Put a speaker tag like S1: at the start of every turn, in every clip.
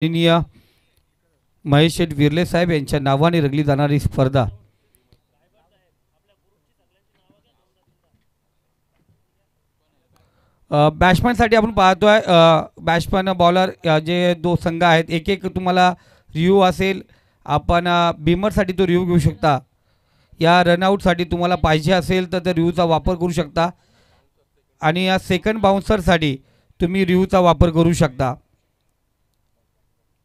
S1: माननीय महेश शेठ विर्ले साहेब यांच्या नावाने रंगली जाणारी स्पर्धा बॅट्समॅनसाठी आपण पाहतोय बॅट्समॅन बॉलर जे दो संघ आहेत एक एक तुम्हाला रिव्ह्यू असेल. आपण बिमरसाठी तो रिव्ह्यू घेऊ शकता. या रनआउटसाठी तुम्हाला पाहिजे असेल तर त्या रिव्ह्यूचा वापर करू शकता आणि या सेकंड बाउन्सरसाठी तुम्ही रिव्ह्यूचा वापर करू शकता.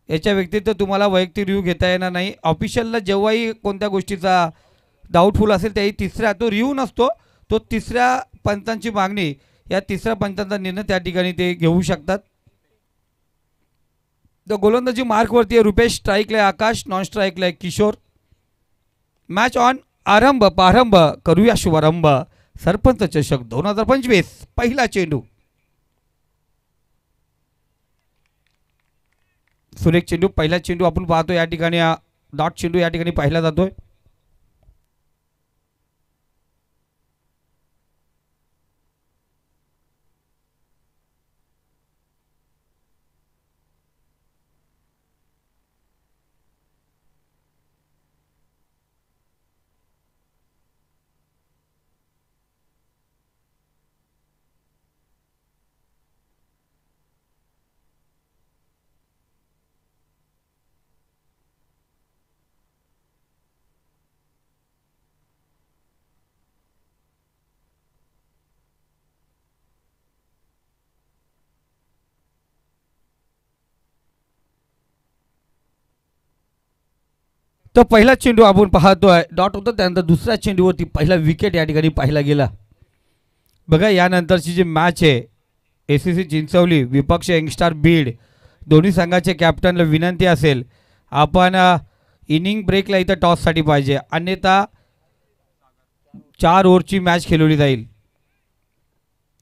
S1: याच्या व्यतिरिक्त तुम्हाला वैयक्तिक रिव्ह्यू घेता येणार नाही. ऑफिशियलला जेव्हाही कोणत्या गोष्टीचा डाऊटफुल असेल त्याही तिसऱ्या तो रिव्ह्यू नसतो, तो तिसऱ्या पंचांची मागणी या तिसऱ्या पंचांचा निर्णय त्या ठिकाणी ते घेऊ शकतात. तर गोलंदाजी मार्कवरती आहे रुपेश, स्ट्राईकला आहे आकाश, नॉन स्ट्राईकला आहे किशोर. Match on. आरंभ प्रारंभ करूया शुभारंभ. सरपंच चषक 2025 पहिला चेंडू. सुरेख चेंडू. पहिला चेंडू आपण पाहतो या ठिकाणी डॉट चेंडू या ठिकाणी पाहिला जातोय. तो पहिला चेंडू आपण पाहतोय डॉट होतं. त्यानंतर दुसऱ्या चेंडूवरती पहिला विकेट या ठिकाणी पाहिला गेला. बघा यानंतरची जी मॅच आहे ACC चिंचवली विपक्ष यंगस्टार बीड दोन्ही संघाचे कॅप्टनला विनंती असेल आपण इनिंग ब्रेकला इथं टॉससाठी पाहिजे, अन्यथा 4 ओव्हरची मॅच खेळवली जाईल.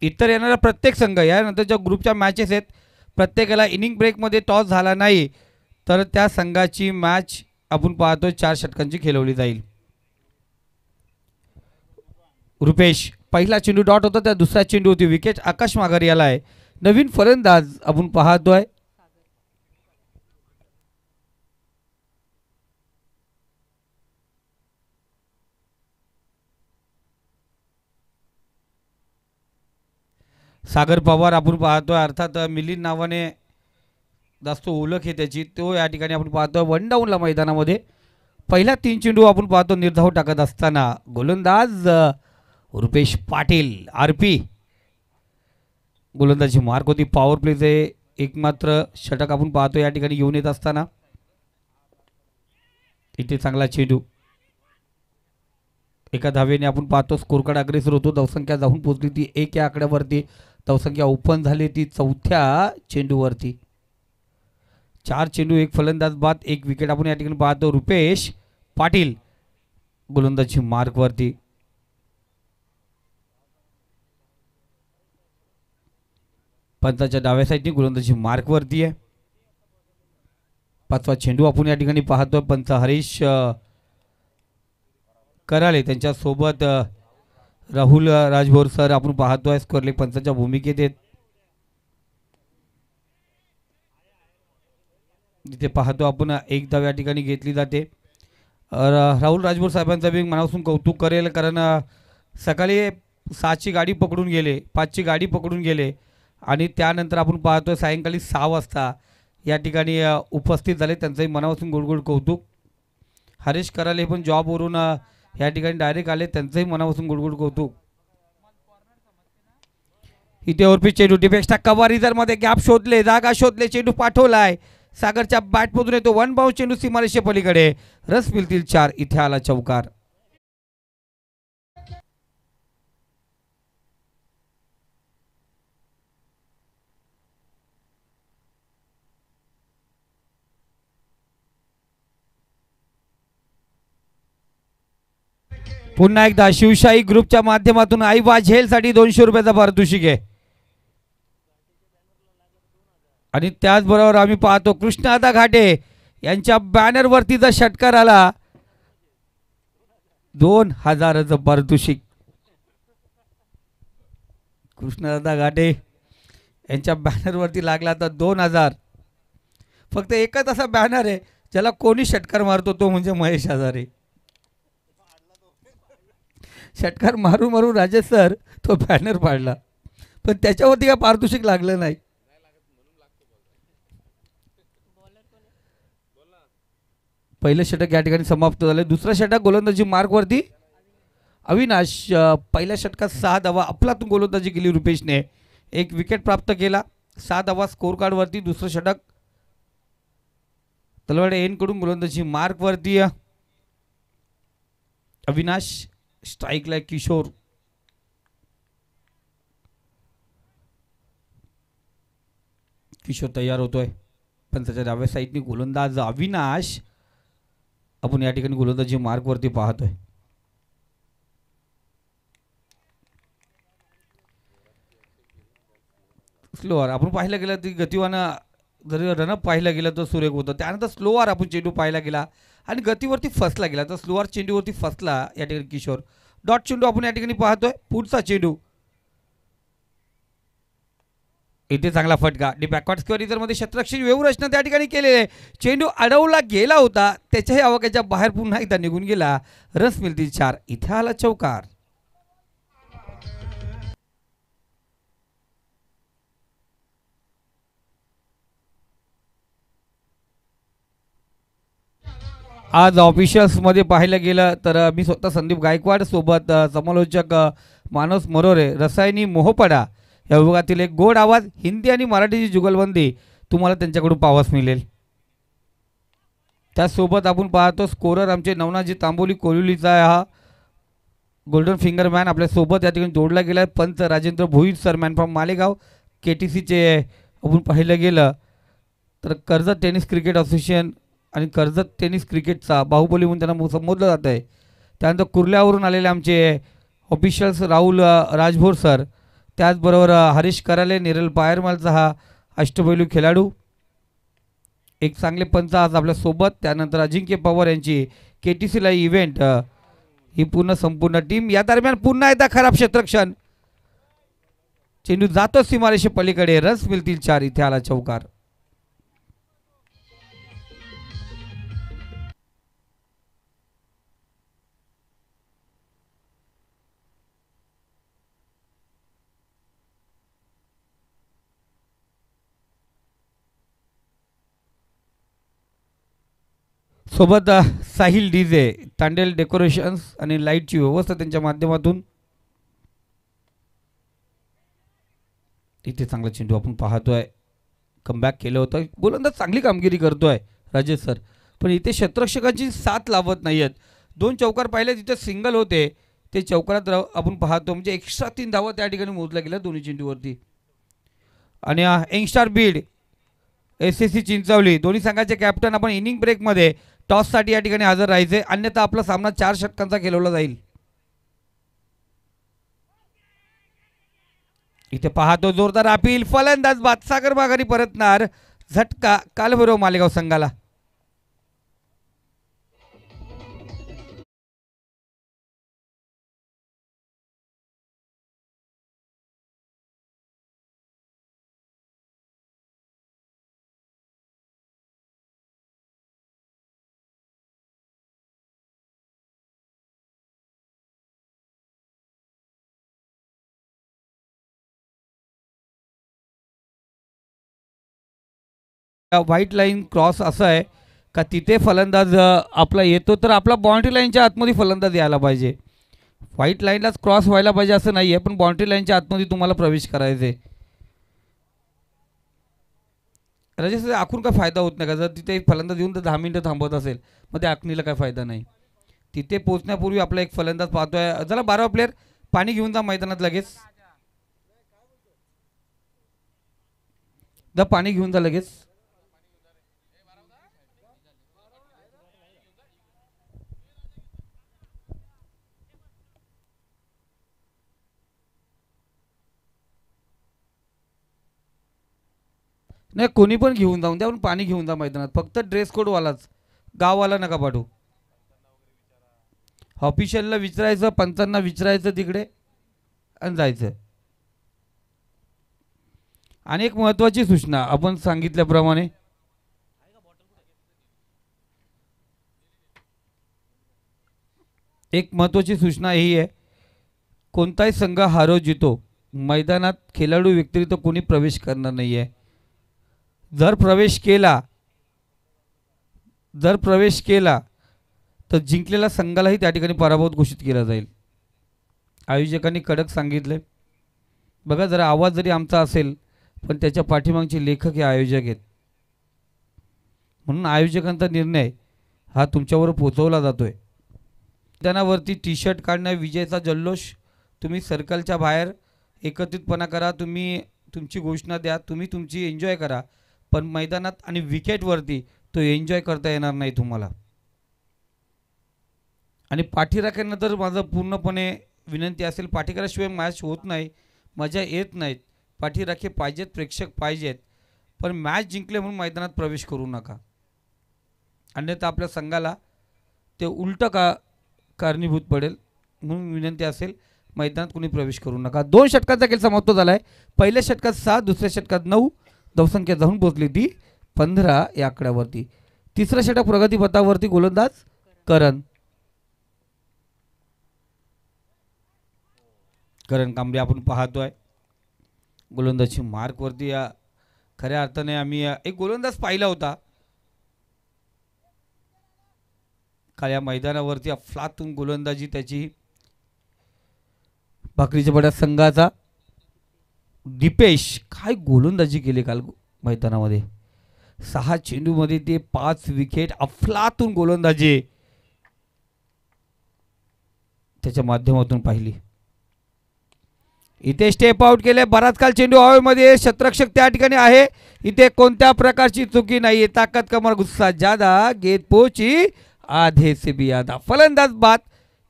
S1: इतर येणारा प्रत्येक संघ यानंतरच्या ग्रुपच्या मॅचेस आहेत प्रत्येकाला इनिंग ब्रेकमध्ये टॉस झाला नाही तर त्या संघाची मॅच आपण पाहतोय 4 षटकांची खेळवली जाईल. रुपेश पहिला चेंडू डॉट होता, त्या दुसरा चेंडू होती विकेट. आकाश माघारी आला आहे. नवीन फलंदाज आपण पाहतोय सागर पवार. आपण पाहतोय अर्थात मिलिंद नावाने जास्त ओळख आहे त्याची, तो या ठिकाणी आपण पाहतो वन डाऊनला मैदानामध्ये. पहिला 3 चेंडू आपण पाहतो निर्धाव टाकत असताना गोलंदाज रुपेश पाटील RP. गोलंदाजी मार्क होती. पॉवर प्लेचे एकमात्र षटक आपण पाहतो या ठिकाणी घेऊन येत असताना. इथे चांगला चेंडू. एका धावेने आपण पाहतो स्कोरकार्ड अग्रेसर होतो. धावसंख्या जाऊन पोहोचली ती 1 या आकड्यावरती. धावसंख्या ओपन झाली ती 4थ्या चेंडूवरती. 4 चेंडू 1 फलंदाज बाद 1 विकेट आपण या ठिकाणी पाहतो. रुपेश पाटील गोलंदाजी मार्कवरती. पंचाच्या डाव्या साईडने गोलंदाजी मार्कवरती आहे. 5वा चेंडू आपण या ठिकाणी पाहतोय. पंच हरीश कराले त्यांच्यासोबत राहुल राजभोर सर आपण पाहतोय स्कोअर लेग पंचाच्या भूमिकेत आहेत. इथे पाहतो आपण एक धाव या ठिकाणी घेतली जाते. राहुल राजभोर साहेबांचं मी मनापासून कौतुक करेल, कारण सकाळी 6ची गाडी पकडून गेले, 5ची गाडी पकडून गेले आणि त्यानंतर आपण पाहतो सायंकाळी 6 वाजता या ठिकाणी उपस्थित झाले. त्यांचंही मनापासून गोड कौतुक. हरीश कराले पण जॉबवरून या ठिकाणी डायरेक्ट आले, त्यांचंही मनापासून गोड कौतुक. इथे ओरपी चेंडू डिफेक्सच्या कव्हर गॅप शोधले, जागा शोधले, चेंडू पाठवलाय. सागरच्या बॅटमधून येतो वन बाउंस चेंडू सीमारेषे पलीकडे. रस मिळतील 4. इथे आला चौकार. पुन्हा एकदा शिवशाही ग्रुपच्या माध्यमातून आईबा झेलसाठी 200 रुपयाचा पारितोषिक आहे. आणि त्याचबरोबर आम्ही पाहतो कृष्णदादा घाटे यांच्या बॅनरवरतीचा षटकार आला. 2000चं पारितोषिक. कृष्णदादा घाटे यांच्या बॅनरवरती लागला तर 2000. फक्त एकच असा बॅनर आहे ज्याला कोणी षटकार मारतो तो म्हणजे महेश आजारे. षटकार मारू मारू राजेश सर तो बॅनर पाडला, पण त्याच्यावरती काय पारितोषिक लागलं नाही. पहिलं षटक या ठिकाणी समाप्त झालं. दुसरा षटक गोलंदाजी मार्कवरती अविनाश. पहिल्या षटकात 6 धावा आपलातून गोलंदाजी केली रुपेशने, 1 विकेट प्राप्त केला. 6 धावा स्कोर कार्डवरती. दुसरं षटक तलवाडे एनकडून गोलंदाजी मार्कवरती अविनाश. स्ट्राईकला किशोर. किशोर तयार होतोय, पण त्याच्या डाव्या साईडनी गोलंदाज अविनाश आपण या ठिकाणी गोलंदाजी मार्कवरती पाहतोय. स्लोअर आपण पाहिलं गेलं ती गतिवान जरी रनअप पाहिलं गेलं तर सुरेख होतं. त्यानंतर स्लोअर आपण चेंडू पाहायला गेला आणि गतीवरती फसला गेला, तर स्लोअर चेंडूवरती फसला या ठिकाणी किशोर. डॉट चेंडू आपण या ठिकाणी पाहतोय. पुढचा चेंडू इथे चांगला फटका. डी बॅकवर्ड स्क्वेअर इथरमध्ये क्षेत्ररक्षण व्यूहरचना त्या ठिकाणी केलेले आहे. चेंडू अडवला गेला होता, त्याच्याही आवाक्याच्या बाहेर पुन्हा एकदा निघून गेला. रन्स मिळतील 4. इथे आला चौकार. आज ऑफिशियल्समध्ये पाहायला गेलं तर मी स्वतः संदीप गायकवाड सोबत समालोचक मानस मरोरे, रसायनी मोहपडा या विभागातील एक गोड आवाज हिंदी आणि मराठीची जुगलबंदी तुम्हाला त्यांच्याकडून पाहावयास मिळेल. त्यासोबत आपण पाहतो स्कोरर आमचे नवनाजी तांबोली कोलिवलीचा हा गोल्डन फिंगरमॅन आपल्यासोबत या ठिकाणी जोडला गेला आहे. पंच Rajendra Bhoir sir, man from Malegaon KTCचे. आपण पाहिलं गेलं तर कर्जत टेनिस क्रिकेट असोसिएशन आणि कर्जत टेनिस क्रिकेटचा बाहुबली म्हणून त्यांना संबोधलं जात आहे. त्यानंतर कुर्ल्यावरून आलेले आमचे ऑफिशियल्स राहुल राजभोर सर, त्याचबरोबर हरीश कराले, निरल पायरमालचा हा अष्टपैलू खेळाडू. एक चांगले पंच आज आपल्यासोबत. त्यानंतर अजिंक्य पवार यांची KTCला इव्हेंट ही पूर्ण संपूर्ण टीम. या दरम्यान पुन्हा एकदा खराब क्षेत्ररक्षण. चेंडू जातो सीमारेषे पलीकडे. रन्स मिळतील 4. इथे आला चौकार. सोबत साहिल डीजे, तांडेल डेकोरेशन्स आणि लाईटची व्यवस्था त्यांच्या माध्यमातून. इथे चांगला चेंडू आपण पाहतोय. कमबॅक केलं होतं. गोलंदाज चांगली कामगिरी करतोय राजेश सर, पण इथे क्षेत्ररक्षकांची साथ लावत नाही आहेत. 2 चौकार पाहिले तिथे सिंगल होते, ते चौकारात आपण पाहतो म्हणजे एक्स्ट्रा 3 धावा त्या ठिकाणी मोजल्या गेल्या दोन्ही चेंडूवरती. आणि यंगस्टार बीड SSC चिंचवली दोन्ही संघाचे कॅप्टन आपण इनिंग ब्रेकमध्ये टॉससाठी या ठिकाणी हजर राहायचे, अन्यथा आपला सामना 4 षटकांचा खेळवला जाईल. इथे पाहतो जोरदार अपील. फलंदाज बादसागर माघारी परतणार. झटका कालभैरव मालेगाव संघाला. व्हाईट लाईन क्रॉस असं आहे का तिथे फलंदाज आपला येतो तर आपला बाउंड्री लाईनच्या आतमध्ये फलंदाज यायला पाहिजे. व्हाईट लाईनलाच क्रॉस व्हायला पाहिजे असं नाही आहे, पण बाउंड्री लाईनच्या आतमध्ये तुम्हाला प्रवेश करायचे. राजेश आखून काय फायदा होत नाही का? जर तिथे एक फलंदाज येऊन तर 10 मिनिटं थांबवत असेल मग त्या आखणीला काय फायदा नाही. तिथे पोहोचण्यापूर्वी आपला एक फलंदाज पाहतोय. जरा 12 प्लेयर पाणी घेऊन जा मैदानात लगेच. पाणी घेऊन जा लगेच. नाही कोणी पण घेऊन जाऊन द्या, पण पाणी घेऊन जा मैदानात. फक्त ड्रेस कोडवालाच, गाववाला नका पाठवू. ऑफिशियलला विचारायचं, पंचांना विचारायचं तिकडे आणि जायचं. आणि एक महत्त्वाची सूचना आपण सांगितल्याप्रमाणे एक महत्त्वाची सूचना ही आहे, कोणताही संघ हारो जितो मैदानात खेळाडू व्यतिरिक्त कोणी प्रवेश करणार नाही आहे. जर प्रवेश केला जर प्रवेश केला तर जिंकलेल्या संघालाही त्या ठिकाणी पराभूत घोषित केला जाईल. आयोजकांनी कडक सांगितले. बघा, जरा आवाज जरी आमचा असेल पण त्याच्या पाठीमागचे लेखक हे आयोजक आहेत, म्हणून आयोजकांचा निर्णय हा तुमच्यावर पोहोचवला जातोय. मैदानावरती टी शर्ट काढण्या विजयाचा जल्लोष तुम्ही सर्कलच्या बाहेर एकत्रितपणा करा, तुम्ही तुमची घोषणा द्या, तुम्ही तुमची एन्जॉय करा, पण मैदानात आणि विकेटवरती तो एन्जॉय करता येणार नाही तुम्हाला. आणि पाठीराख्यांना तर माझं पूर्णपणे विनंती असेल, पाठीराख्याशिवाय मॅच होत नाही, मजा येत नाहीत. पाठीराखे पाहिजेत, प्रेक्षक पाहिजेत, पण मॅच जिंकले म्हणून मैदानात प्रवेश करू नका, अन्यथा आपल्या संघाला ते उलटं कारणीभूत पडेल. म्हणून विनंती असेल, मैदानात कोणी प्रवेश करू नका. 2 षटकांचा खेळ समाप्त झाला आहे. पहिल्या षटकात 7, दुसऱ्या षटकात 9 धावसंख्या जाऊन पोहोचली ती 15 या आकड्यावरती. तिसरं षटक प्रगतीपथावरती गोलंदाज करण कांबळे आपण पाहतोय. गोलंदाजी मार्कवरती या खऱ्या अर्थाने आम्ही एक गोलंदाज पाहिला होता काल या मैदानावरती. अफलातून गोलंदाजी त्याची. भाकरीच्या बड्या संघाचा दीपेश काय गोलंदाजी केली काल मैदानामध्ये. 6 चेंडूमध्ये ते 5 विकेट. अफलातून गोलंदाजी त्याच्या माध्यमातून पाहिली. इथे स्टेप आउट केले. बराच काल चेंडू हवेमध्ये, क्षेत्ररक्षक त्या ठिकाणी आहे. इथे कोणत्या प्रकारची चुकी नाहीये. ताकद कमर गुस्सा ज्यादा, गेंद पोची आधे से भी आधा. फलंदाज बाद.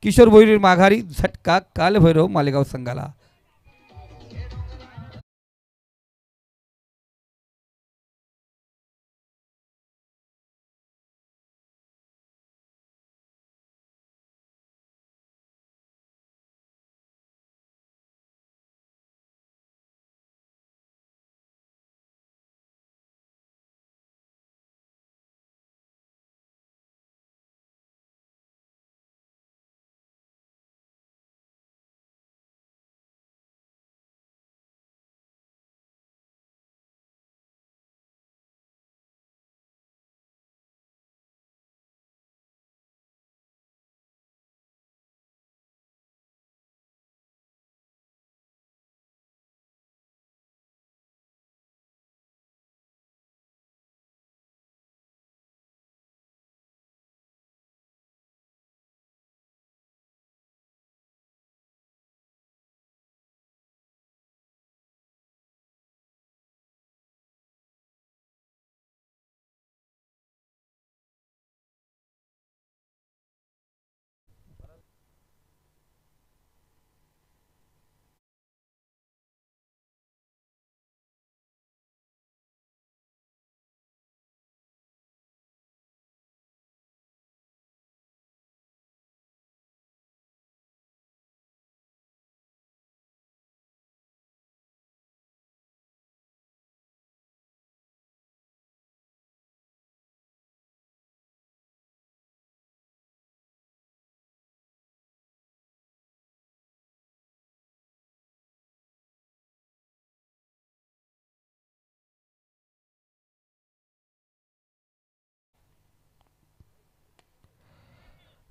S1: किशोर भोईर माघारी. झटका कालभैरव मालेगाव संघाला.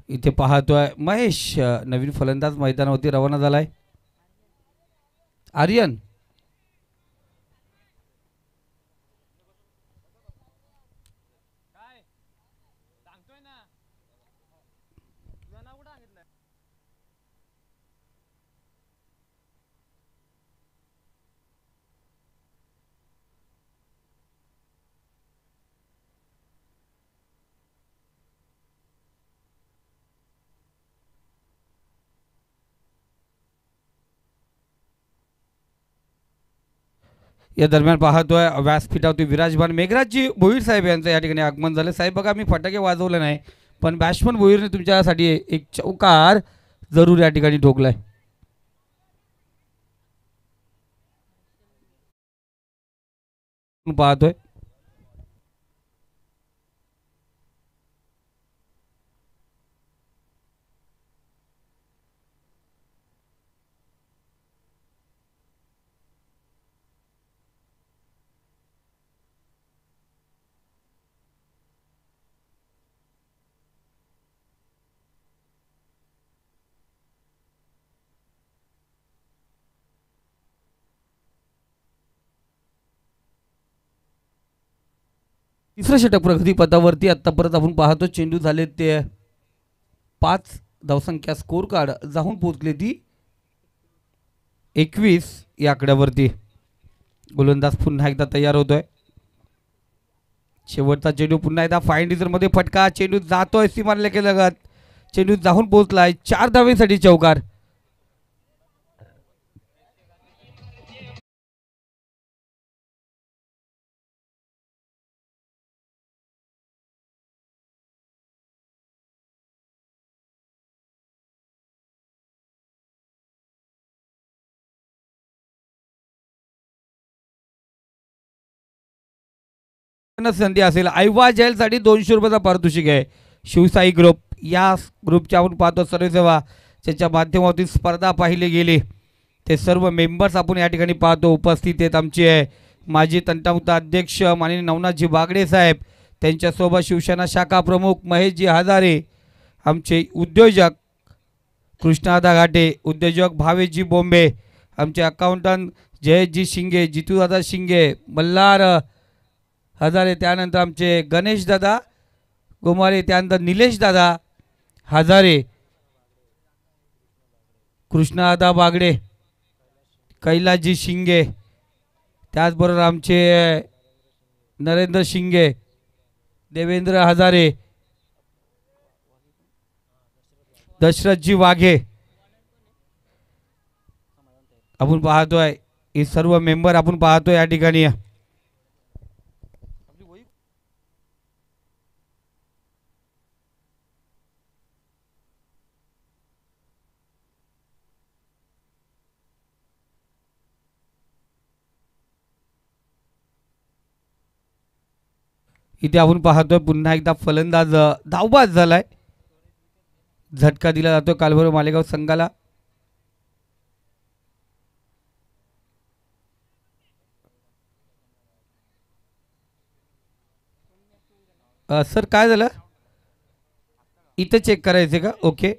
S1: इथे पाहतोय महेश नवीन फलंदाज मैदानावरती रवाना झालाय. आर्यन या दरम्यान पाहतोय व्यासपीठावरती विराजमान मेघराजजी भोईर साहेब यांचं या ठिकाणी आगमन झालं. साहेब बघा, मी फटाके वाजवले नाही, पण बॅट्समन भोईरने तुमच्यासाठी एक चौकार जरूर या ठिकाणी ठोकलाय. पाहतोय तिसरं षटक प्रगतीपथावरती आत्तापर्यंत आपण पाहतो. चेंडू झाले ते 5. धावसंख्या स्कोर कार्ड जाऊन पोहोचले ती 21 या आकड्यावरती. गोलंदाज पुन्हा एकदा तयार होतोय. शेवटचा चेंडू पुन्हा एकदा फाईन मध्ये फटका. चेंडू जातोय सीमारेषेच्या लगत. चेंडू जाऊन पोहोचलाय. 4 धावेसाठी चौकार. संधी असेल. आयवा जेलसाठी 200 रुपयाचा पारितोषिक आहे. शिवसाई ग्रुप या ग्रुपच्या आपण पाहतो सर्वसेवा त्याच्या माध्यमातून स्पर्धा पाहिले गेले ते सर्व मेंबर्स आपण या ठिकाणी पाहतो. उपस्थित आहेत आमचे माजी तंटामुक्त अध्यक्ष माननीय नवनाथजी बागडे साहेब, त्यांच्यासोबत शिवसेना शाखा प्रमुख महेशजी हजारे, आमचे उद्योजक कृष्णादा घाटे, उद्योजक भावेशजी बोंबे, आमचे अकाउंटंट जयजी शिंगे, जितूदादा शिंगे, मल्हार हजारे, त्यानंतर आमचे गणेश दादा गोमारे, त्यानंतर निलेश दादा हजारे, कृष्णादा बागडे, कैलासजी शिंगे, त्याचबरोबर आमचे नरेंद्र शिंगे, देवेंद्र हजारे, दशरथजी वाघे आपण पाहतोय. हे सर्व मेंबर आपण पाहतोय या ठिकाणी. इथे आपण पाहतोय पुन्हा एकदा फलंदाज धावबाज झालाय. झटका दिला जातो कालभैरव मालेगाव संघाला. सर काय झालं इथं चेक करायचे का? ओके.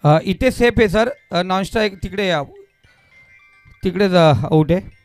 S1: इथे सेफ आहे सर. नॉन स्ट्राईक तिकडे या, तिकडेच आउट आहे.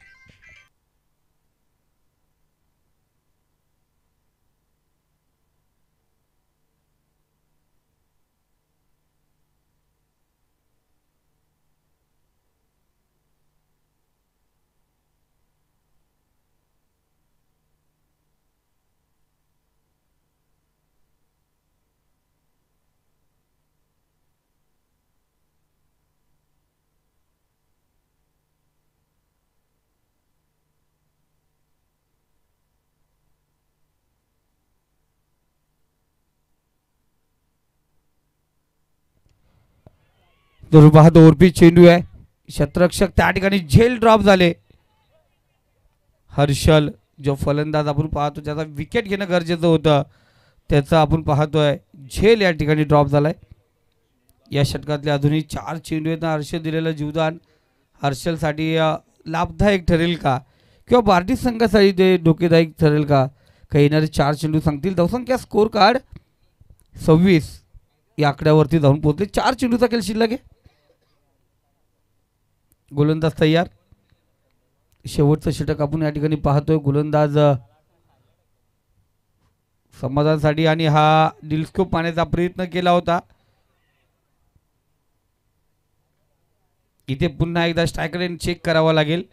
S1: जरूर पाहतो ओरपी चेंडू आहे. शतरक्षक त्या ठिकाणी झेल ड्रॉप झाले. हर्षल जो फलंदाज आपण पाहतो ज्याचा विकेट घेणं गरजेचं होतं त्याचा आपण पाहतोय झेल या ठिकाणी ड्रॉप झालाय. या षटकातले अजूनही 4 चेंडू आहेत. हर्षल दिलेलं जीवदान हर्षलसाठी लाभदायक ठरेल का किंवा भारतीय संघासाठी ते धोकेदायक ठरेल का? काही येणारे 4 चेंडू सांगतील. धावसंख्या स्कोर कार्ड 26 या आकड्यावरती जाऊन पोहोचले. 4 चेंडूचा खेळ शिल्लक आहे. गोलंदाज तयार. शेवटचं षटक आपण या ठिकाणी पाहतोय. गोलंदाज समाधानासाठी आणि हा दिलस्कोप पाण्याचा प्रयत्न केला होता. इथे पुन्हा एकदा स्ट्रायकर एंड चेक करावा लागेल.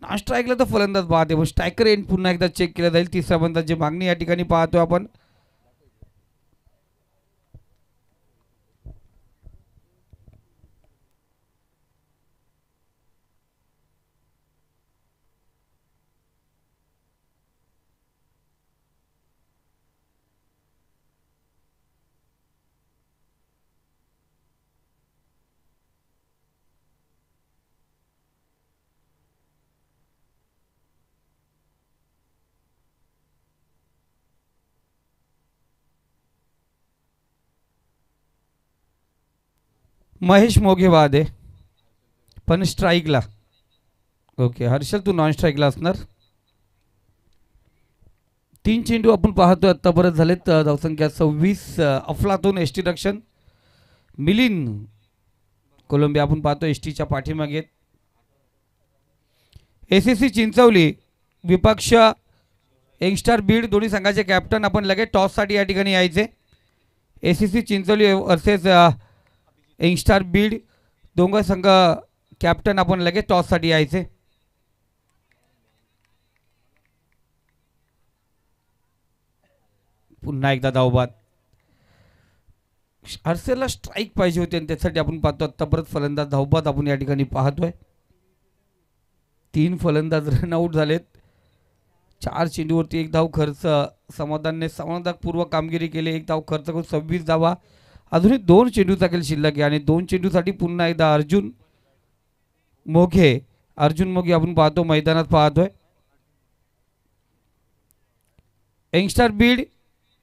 S1: नॉन स्ट्राईकला तर फलंदाज पाहते पण स्ट्रायकर एंड पुन्हा एकदा चेक केला जाईल. तिसऱ्या बंदाची मागणी या ठिकाणी पाहतोय आपण. महेश मोघे बाद आहे पण स्ट्राईकला. ओके हर्षल तू नॉन स्ट्राईकला असणार. 3 चेंडू आपण पाहतोय आत्तापर्यंत झालेत. धावसंख्या 26. अफलातून एस टी रक्षण मिलिंद कोलंबिया आपण पाहतो एस टीच्या पाठीमागे. एस एस सी चिंचवली विपक्ष यंगस्टर बीड दोन्ही संघाचे कॅप्टन आपण लगेच टॉससाठी या ठिकाणी यायचे. S S C Chinchwali versus youngster Beed दोघं संघ कॅप्टन आपण लगेच टॉससाठी यायचे. पुन्हा एकदा धावबाद. हर्षलला स्ट्राईक पाहिजे होती आणि त्यासाठी आपण पाहतो आत्तापर्यंत फलंदाज धावबाद आपण या ठिकाणी पाहतोय. 3 फलंदाज रन आउट झालेत. 4 चेंडूवरती 1 धाव खर्च. समाधानने समाधानपूर्वक कामगिरी केली. 1 धाव खर्च करून 26 धावा. अजूनही 2 चेंडूचा खेळ शिल्लक आहे आणि 2 चेंडूसाठी पुन्हा एकदा अर्जुन मोघे आपण पाहतो मैदानात पाहतोय. यंगस्टर बीड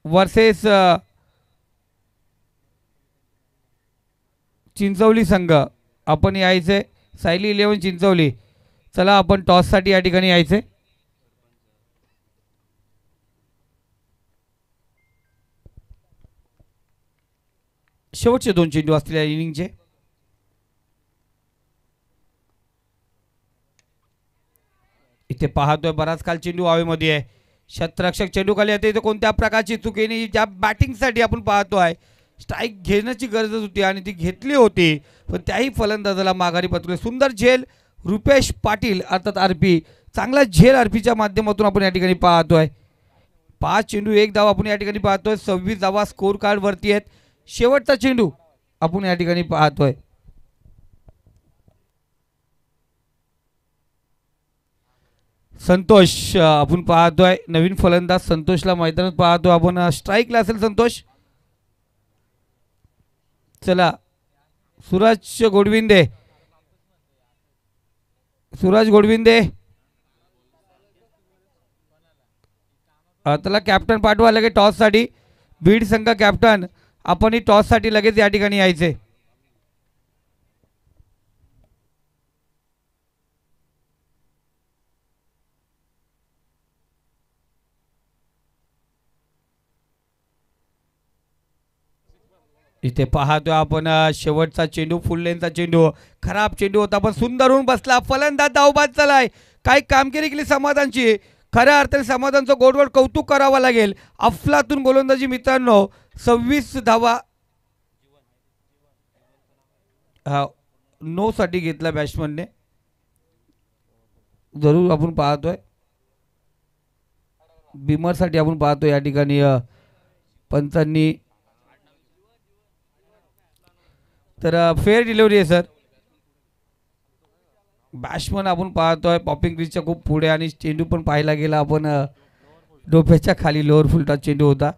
S1: वर्सेस चिंचवली संघ आपण यायचे. सायली 11 चिंचवली. चला आपण टॉससाठी या ठिकाणी यायचे. शेवटचे 2 चेंडू असतील या इनिंगचे. इथे पाहतोय बराच काल चेंडू हवेमध्ये आहे. शतरक्षक चेंडू खाली येते. इथे कोणत्या प्रकारची चुकी नाही. ज्या बॅटिंगसाठी आपण पाहतोय स्ट्राईक घेण्याची गरज होती आणि ती घेतली होती पण त्याही फलंदाजाला माघारी पटवले. सुंदर झेल रुपेश पाटील अर्थात आरपी. चांगला झेल आरपीच्या माध्यमातून आपण या ठिकाणी पाहतोय. 5 चेंडू 1 धाव आपण या ठिकाणी पाहतोय. 26 धावा स्कोर कार्ड वरती आहेत. शेवटचा चेंडू आपण या ठिकाणी पाहतोय. संतोष आपण पाहतोय नवीन फलंदाज संतोषला मैदानात पाहतो आपण. स्ट्राईकला असेल संतोष. चला सूरज गोडविंदे त्याला कॅप्टन पाठवा लगेच टॉससाठी. बीड संघ कॅप्टन आपण टॉससाठी लगेच या ठिकाणी यायचे. इथे पाहतोय आपण शेवटचा चेंडू फुल लेनचा चेंडू. खराब चेंडू होता पण सुंदर होऊन बसला. फलंदाज धावबाद चलाय. काय कामगिरी केली समाधानची. खऱ्या अर्थाने समाधानचं गोडगोड कौतुक करावं लागेल. अफलातून गोलंदाजी मित्रांनो. 26 धावा नो साठी घेतला बॅट्समनने. जरूर आपण पाहतोय बिमरसाठी आपण पाहतोय या ठिकाणी पंचांनी. तर फेअर डिलिव्हरी आहे सर. बॅट्समन आपण पाहतोय पॉपिंग क्रीजच्या खूप पुढे आणि चेंडू पण पाहायला गेला आपण डोक्याच्या खाली लोअर फुलटा चेंडू होता.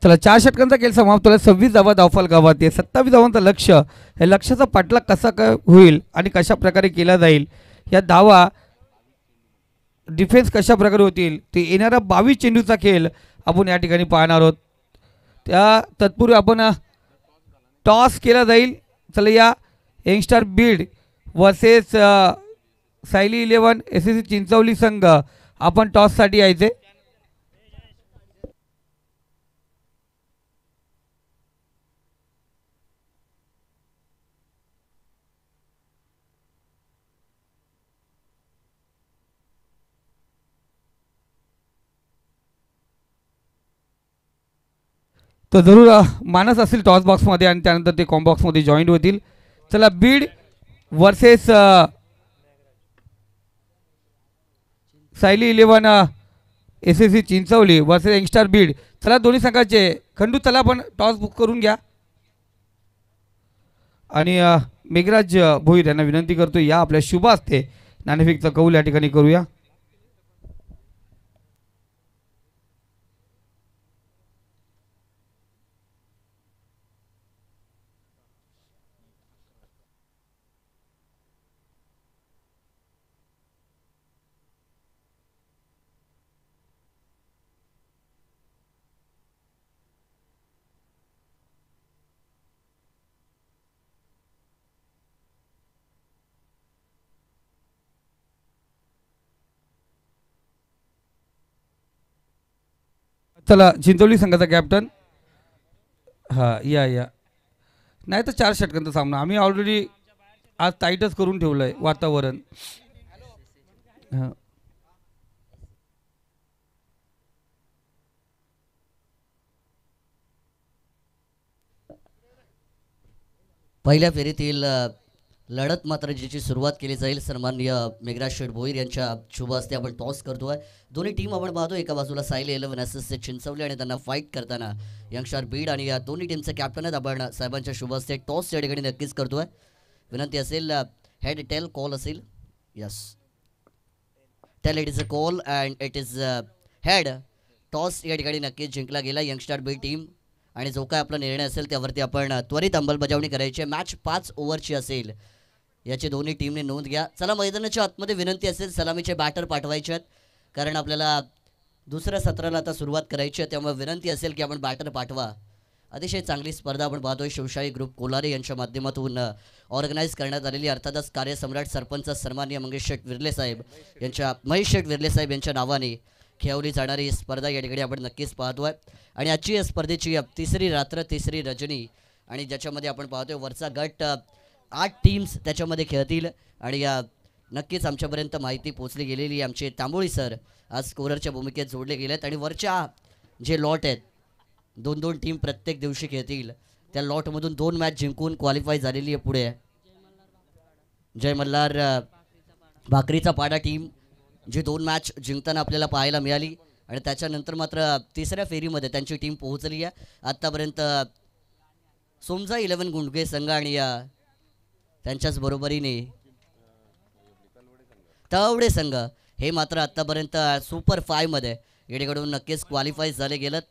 S1: चला 4 षटकांचा खेळ समाप्त होईल. 26 धावा धावफल गावात आहे. 27 धावांचं लक्ष. हे लक्षाचा पाठलाग कसा काय होईल आणि कशा प्रकारे केला जाईल. या धावा डिफेन्स कशा प्रकारे होतील ते येणारा 22 चेंडूचा खेळ आपण या ठिकाणी पाहणार आहोत. त्या तत्पूर्वी आपण टॉस केला जाईल. चला या youngster Beed versus Sayali 11 S S C Chinchwali संघ आपण टॉससाठी यायचे. तर जरूर मानस असतील टॉस बॉक्समध्ये आणि त्यानंतर ते कॉम बॉक्समध्ये जॉईंट होतील. चला Beed versus Sayali 11 S S C Chinchwali versus youngster Beed. चला दोन्ही संघाचे खंडू चला आपण टॉस बुक करून घ्या. आणि मेघराज भोईर यांना विनंती करतो या आपल्या शुभ असते नाणेफेकचा कौल या ठिकाणी करूया. चला चिंचोली संघाचा कॅप्टन. हां या या. नाही तर 4 षटकांचा सामना आम्ही ऑलरेडी आज टाईटच करून ठेवलं आहे वातावरण. हां
S2: पहिल्या फेरीतील लढत मात्र जिची सुरुवात केली जाईल सन्माननीय मेघराज शेठ भोईर यांच्या शुभ हस्ते आपण टॉस करतोय. दोन्ही टीम आपण पाहतो एका बाजूला सायले 11 एसएसचे चिंचवले आणि त्यांना फाईट करताना यंगस्टार बीड आणि या दोन्ही टीमचे कॅप्टन आहेत. आपण साहेबांच्या शुभ हस्ते टॉस या ठिकाणी नक्कीच करतोय. विनंती असेल हेड टेल कॉल असेल. Yes tail it is a call and it is head. Toss या ठिकाणी नक्कीच जिंकला गेला यंगस्टार बीड टीम आणि जो काय आपला निर्णय असेल त्यावरती आपण त्वरित अंमलबजावणी करायची आहे. मॅच 5 ओव्हरची असेल याची दोन्ही टीमने नोंद घ्या. चला मैदानाच्या आतमध्ये विनंती असेल सलामीचे बॅटर पाठवायचे आहेत कारण आपल्याला दुसऱ्या सत्राला आता सुरुवात करायची आहे. त्यामुळे विनंती असेल की आपण बॅटर पाठवा. अतिशय चांगली स्पर्धा आपण पाहतोय शिवशाही ग्रुप कोलारे यांच्या माध्यमातून ऑर्गनाईज करण्यात आलेली. अर्थातच कार्यसम्राट सरपंच सन्माननीय मंगेश शेठ विर्ले साहेब यांच्या महेश शेठ विर्ले साहेब यांच्या नावाने खेळवली जाणारी स्पर्धा या ठिकाणी आपण नक्कीच पाहतोय. आणि आजची या स्पर्धेची तिसरी रात्र तिसरी रजनी आणि ज्याच्यामध्ये आपण पाहतोय वरचा गट 8 टीम्स त्याच्यामध्ये खेळतील आणि या नक्कीच आमच्यापर्यंत माहिती पोचली गेलेली. आमचे तांबोळी सर आज स्कोररच्या भूमिकेत जोडले गेले आहेत आणि वरच्या जे लॉट आहेत 2-2 टीम प्रत्येक दिवशी खेळतील. त्या लॉटमधून 2 मॅच जिंकून क्वालिफाय झालेली आहे. पुढे जय मल्हार भाकरीचा पाडा टीम जी 2 मॅच जिंकताना आपल्याला पाहायला मिळाली आणि त्याच्यानंतर मात्र तिसऱ्या फेरीमध्ये त्यांची टीम पोहोचली आहे. आत्तापर्यंत सोमजा 11 गुंडगे संघ आणि त्यांच्याच बरोबरीने तवडे संघ हे मात्र आत्तापर्यंत सुपर 5 मध्ये इकडून नक्कीच क्वालिफाय झाले गेलेत.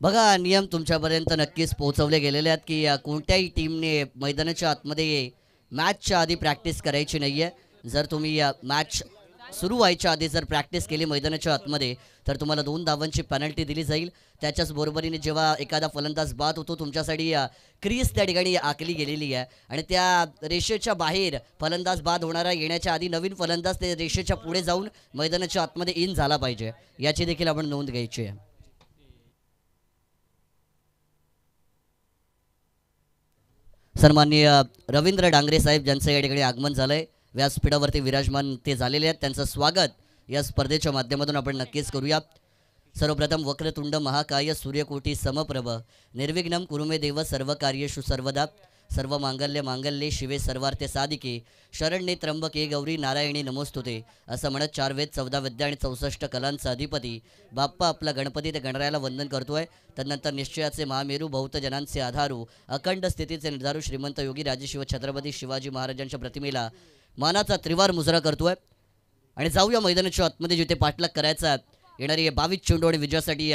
S2: बघा नियम तुमच्यापर्यंत नक्कीच पोहोचवले गेलेले आहेत की कोणत्याही टीमने मैदानाच्या आतमध्ये मॅचच्या आधी प्रॅक्टिस करायची नाही आहे. जर तुम्ही मॅच सुरू व्हायच्या आधी जर प्रॅक्टिस केली मैदानाच्या आतमध्ये तर तुम्हाला 2 धावांची पेनल्टी दिली जाईल. त्याच्याच बरोबरीने जेव्हा एखादा फलंदाज बाद होतो तुमच्यासाठी क्रीज त्या ठिकाणी आखली गेलेली आहे आणि त्या रेषेच्या बाहेर फलंदाज बाद होणारा येण्याच्या आधी नवीन फलंदाज ते रेषेच्या पुढे जाऊन मैदानाच्या आतमध्ये इन झाला पाहिजे याची देखील आपण नोंद घ्यायची आहे. सन्माननीय रवींद्र डांगरे साहेब ज्यांचं या ठिकाणी आगमन झालंय व्यासपीठावरती विराजमान ते झालेले आहेत. त्यांचं स्वागत या स्पर्धेच्या माध्यमातून आपण नक्कीच करूया. सर्वप्रथम वक्रतुंड महाकाय सूर्यकोटी समप्रभ निर्विघ्नं कुरुमे देव सर्व कार्येषु सर्वदा सर्व मांगल्य मांगल्ये शिवे सर्वार्थे साधिके शरण्ये त्र्यंबके गौरी नारायणी नमोस्तुते असं म्हणत 4 वेद 14 विद्या आणि 64 कलांचा अधिपती बाप्पा आपला गणपती ते गणरायाला वंदन करतोय. तदनंतर निश्चयाचे महामेरू बहुत जनांचे आधारू अखंड स्थितीचे निर्धारू श्रीमंत योगी राजेशिव छत्रपती शिवाजी महाराजांच्या प्रतिमेला मानाचा त्रिवार मुजरा करतोय आणि जाऊया मैदानाच्या आतमध्ये जिथे पाठलाग करायचा येणारी 22 चेंडू आणि विजयासाठी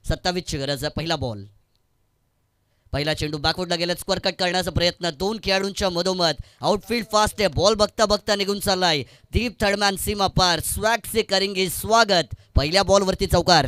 S2: 27ची गरज आहे. पहिला चेंडू बॅकवर्डला गेला स्क्वेअर कट करण्याचा प्रयत्न 2 खेळाडूंच्या मधोमध आउटफील्ड फास्ट आहे. बॉल बघता बघता निघून चाललाय. दीप थर्डमॅन सीमा पार स्वॅग से करेंगे स्वागत. पहिल्या बॉलवरती चौकार.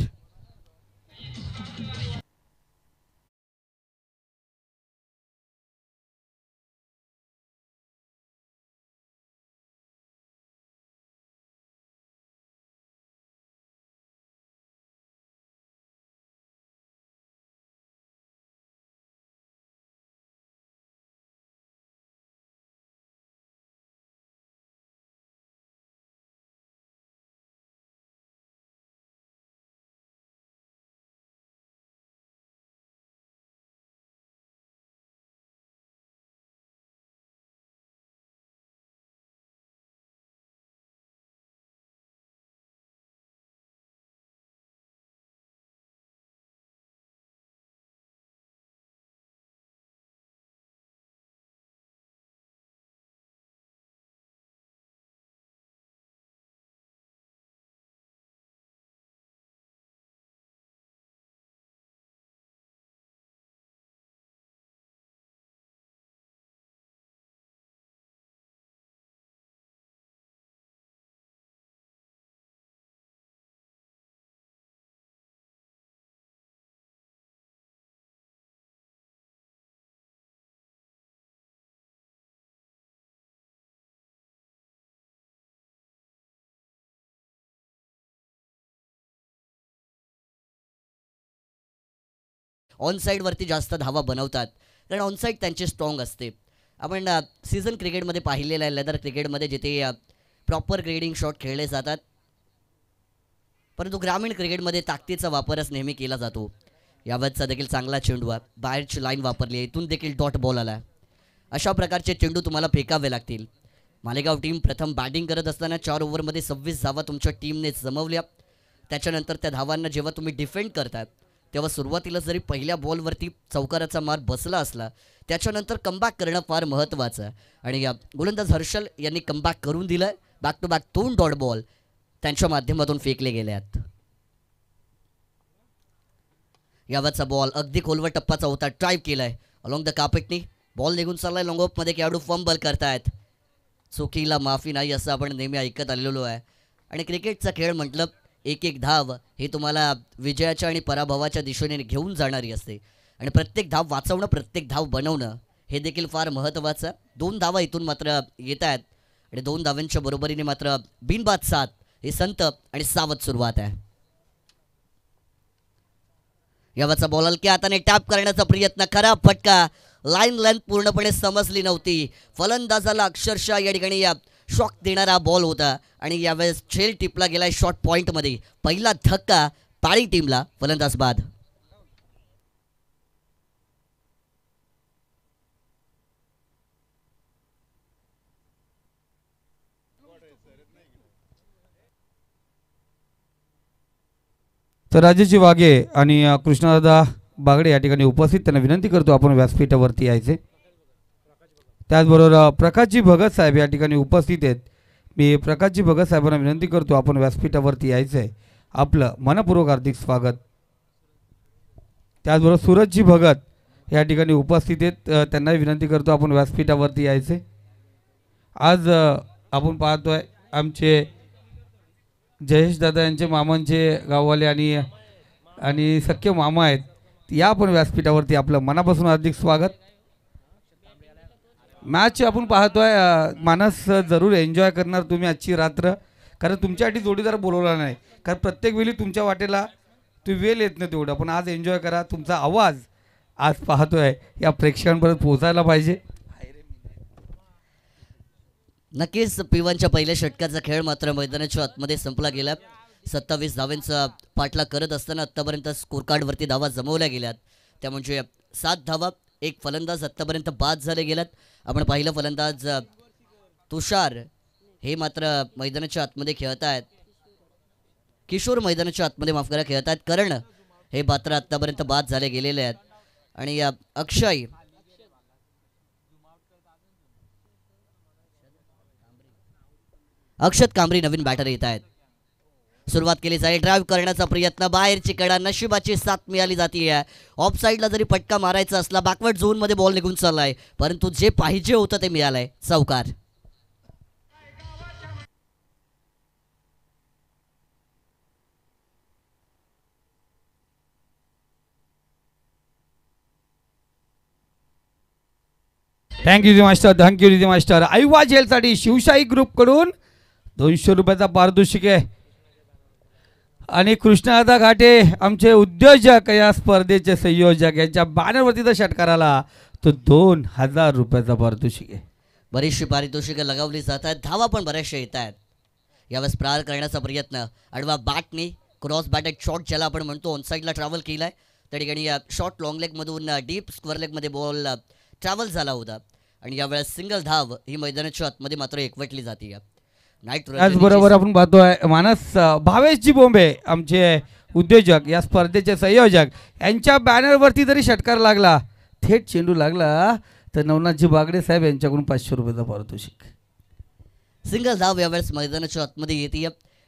S2: ऑनसाईडवरती जास्त धावा बनवतात, कारण ऑनसाईड त्यांची स्ट्रॉंग असते. आपण सीझन क्रिकेटमध्ये पाहिलेलं आहे, लेदर क्रिकेटमध्ये जिथे प्रॉपर ग्रेडिंग शॉट खेळले जातात, परंतु ग्रामीण क्रिकेटमध्ये ताकदीचा वापरच नेहमी केला जातो. यावेळेसचा देखील चांगला चेंडू आहे, बाहेरची लाईन वापरली आहे, इथून देखील डॉट बॉल आला. अशा प्रकारचे चेंडू तुम्हाला फेकावे लागतील. मालेगाव टीम प्रथम बॅटिंग करत असताना 4 ओव्हरमध्ये 26 धावा तुमच्या टीमने जमवल्या. त्याच्यानंतर त्या धावांना जेव्हा तुम्ही डिफेंड करतात तेव्हा सुरुवातीला जरी पहिल्या बॉलवरती चौकाराचा मार बसला असला, त्याच्यानंतर कमबॅक करणं फार महत्त्वाचं आहे. आणि गोलंदाज हर्षल यांनी कमबॅक करून दिलं आहे. Back to back 2 dot ball त्यांच्या माध्यमातून फेकले गेले आहेत. यावरचा बॉल अगदी खोलवर टप्पाचा होता, ड्राईव्ह केलाय अलॉंग द कार्पेटनी, बॉल निघून चाललाय लॉंग ऑफमध्ये. खेळाडू फंबल करतायत. चुकीला माफी नाही असं आपण नेहमी ऐकत आलेलो आहे. आणि क्रिकेटचा खेळ म्हटलं एक एक धाव हे तुम्हाला विजयाच्या आणि पराभवाच्या दिशेने घेऊन जाणारी असते. आणि प्रत्येक धाव वाचवणं, प्रत्येक धाव बनवणं हे देखील फार महत्त्वाचं. 2 धावा इथून मात्र येत आहेत आणि 2 धावांच्या बरोबरीने मात्र बिनबाद 7 हे संत आणि सावध सुरुवात आहे. यावरचा बॉल हलक्या हाताने टॅप करण्याचा प्रयत्न, खरा फटका. लाईन लेंथ पूर्णपणे समजली नव्हती. फलंदाजाला अक्षरशः या ठिकाणी शॉक देणारा बॉल होता आणि यावेळेस झेल टिपला गेलाय शॉर्ट पॉईंटमध्ये. पहिला धक्का पाळी टीमला, फलंदाज बाद.
S1: तर राजेश वाघे आणि कृष्णदादा बागडे या ठिकाणी उपस्थित, त्यांना विनंती करतो आपण व्यासपीठावरती यायचे. त्याचबरोबर प्रकाशजी भगत साहेब या ठिकाणी उपस्थित आहेत. मी प्रकाशजी भगत साहेबांना विनंती करतो आपण व्यासपीठावरती यायचं आहे. आपलं मनपूर्वक हार्दिक स्वागत. त्याचबरोबर सूरजजी भगत या ठिकाणी उपस्थित आहेत, त्यांनाही विनंती करतो आपण व्यासपीठावरती यायचे. आज आपण पाहतोय आमचे जयेश दादा यांचे मामांचे गाववाले आणि सख्य मामा आहेत, या आपण व्यासपीठावरती आपलं मनापासून हार्दिक स्वागत. मॅच आपण पाहतोय, मानस जरूर एन्जॉय करणार तुम्ही आजची रात्र, कारण तुमच्यासाठी जोडीदार बोलवला नाही, कारण प्रत्येक वेळी तुमच्या वाटेला तुम्ही वेळ येत नाही तेवढं, पण आज एन्जॉय करा. तुमचा आवाज आज पाहतोय या प्रेक्षकांपर्यंत पोहोचायला पाहिजे.
S2: नक्कीच P1च्या पहिल्या षटकाचा खेळ मात्र मैदानाच्या आतमध्ये संपला गेला. 27 धावांचा पाठलाग करत असताना आत्तापर्यंत स्कोर कार्डवरती धावा जमवल्या गेल्यात. त्या म्हणजे 7 धावा, 1 फलंदाज आत्तापर्यंत बाद झाले गेल्यात. आपण पाहिलं फलंदाज तुषार हे मात्र मैदानाच्या आतमध्ये खेळत आहेत. किशोर मैदानाच्या आतमध्ये माफ करा खेळत आहेत. करण हे मात्र आत्तापर्यंत बाद झाले गेलेले आहेत. आणि अक्षत कांबरी नवीन बॅटर येत आहेत. सुरुवात केली जाईल, ड्राईव्ह करण्याचा प्रयत्न, बाहेरची कडा, नशिबाची साथ मिळाली जाते. ऑफ साईडला जरी फटका मारायचा असला, बॅकवर्ड झोनमध्ये बॉल निघून चाललाय, परंतु जे पाहिजे होतं ते मिळालंय, चौकार.
S1: Thank you master, thank you master. आयुवा जेलसाठी शिवशाही ग्रुपकडून 200 रुपयाचा पारितोषिक आहे. आणि कृष्णदादा घाटे आमचे उद्योजक, या स्पर्धेचे संयोजक, यांच्या बॅनरवरती जर षटकार आला तो 2000 रुपयाचा पारितोषिक आहे.
S2: बरीचशी पारितोषिकं लगावली जात आहेत, धावा पण बऱ्याचशा येत आहेत. यावेळेस प्रहार करण्याचा प्रयत्न, आडवा बॅटने क्रॉस बॅटेड शॉट ज्याला आपण म्हणतो ऑन साईडला ट्रॅव्हल केला आहे. त्या ठिकाणी शॉर्ट लॉंग लेगमधून डीप स्क्वेअर लेगमध्ये बॉल ट्रॅव्हल झाला होता. आणि यावेळेस सिंगल धाव ही मैदानाच्या आतमध्ये मात्र एकवटली जाते.
S1: त्याचबरोबर आपण पाहतोय मानस भावेशजी बोंबे आमचे उद्योजक, या स्पर्धेचे संयोजक, यांच्या बॅनरवरती जरी षटकार लागला, थेट चेंडू लागला, तर नवनाथजी बागडे साहेब यांच्याकडून 500 रुपयाचा पारितोषिक.
S2: सिंगल धाव यावेळेस मैदानाच्या आतमध्ये येते.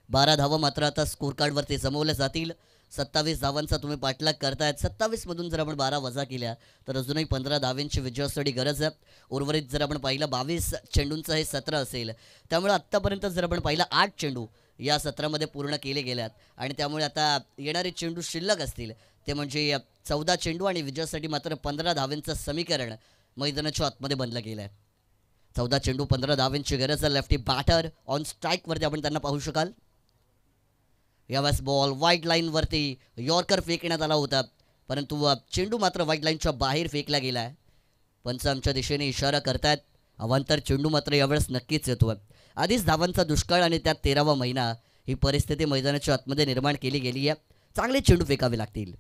S2: 12 धावा मात्र आता स्कोर कार्डवरती जमवल्या जातील. 27 धावांचा तुम्ही पाठलाग करतायत. 27 मधून जर आपण 12 वजा केल्या तर अजूनही 15 धावांची विजयासाठी गरज आहे. उर्वरित जर आपण पाहिलं 22 चेंडूंचं हे सत्र असेल, त्यामुळे आत्तापर्यंत जर आपण पाहिलं 8 चेंडू या सत्रामध्ये पूर्ण केले गेल्यात. आणि त्यामुळे आता येणारे चेंडू शिल्लक असतील ते म्हणजे 14 चेंडू आणि विजयासाठी मात्र 15 धावांचं समीकरण मैदानाच्या आतमध्ये बनलं गेलं आहे. 14 चेंडू 15 धावांची गरज आहे. लेफ्टी बॅटर ऑन स्ट्राईकवरती आपण त्यांना पाहू शकाल. यावेळेस बॉल वाईड लाईनवरती यॉर्कर फेकण्यात आला होता. परंतु चेंडू मात्र व्हाईट लाईनच्या बाहेर फेकला गेला आहे. पंच आमच्या दिशेने इशारा करतायत. अवांतर चेंडू मात्र यावेळेस नक्कीच येतो. आधीच धावांचा दुष्काळ आणि त्यात 13वा महिना, ही परिस्थिती मैदानाच्या आतमध्ये निर्माण केली गेली आहे. चांगले चेंडू फेकावे लागतील.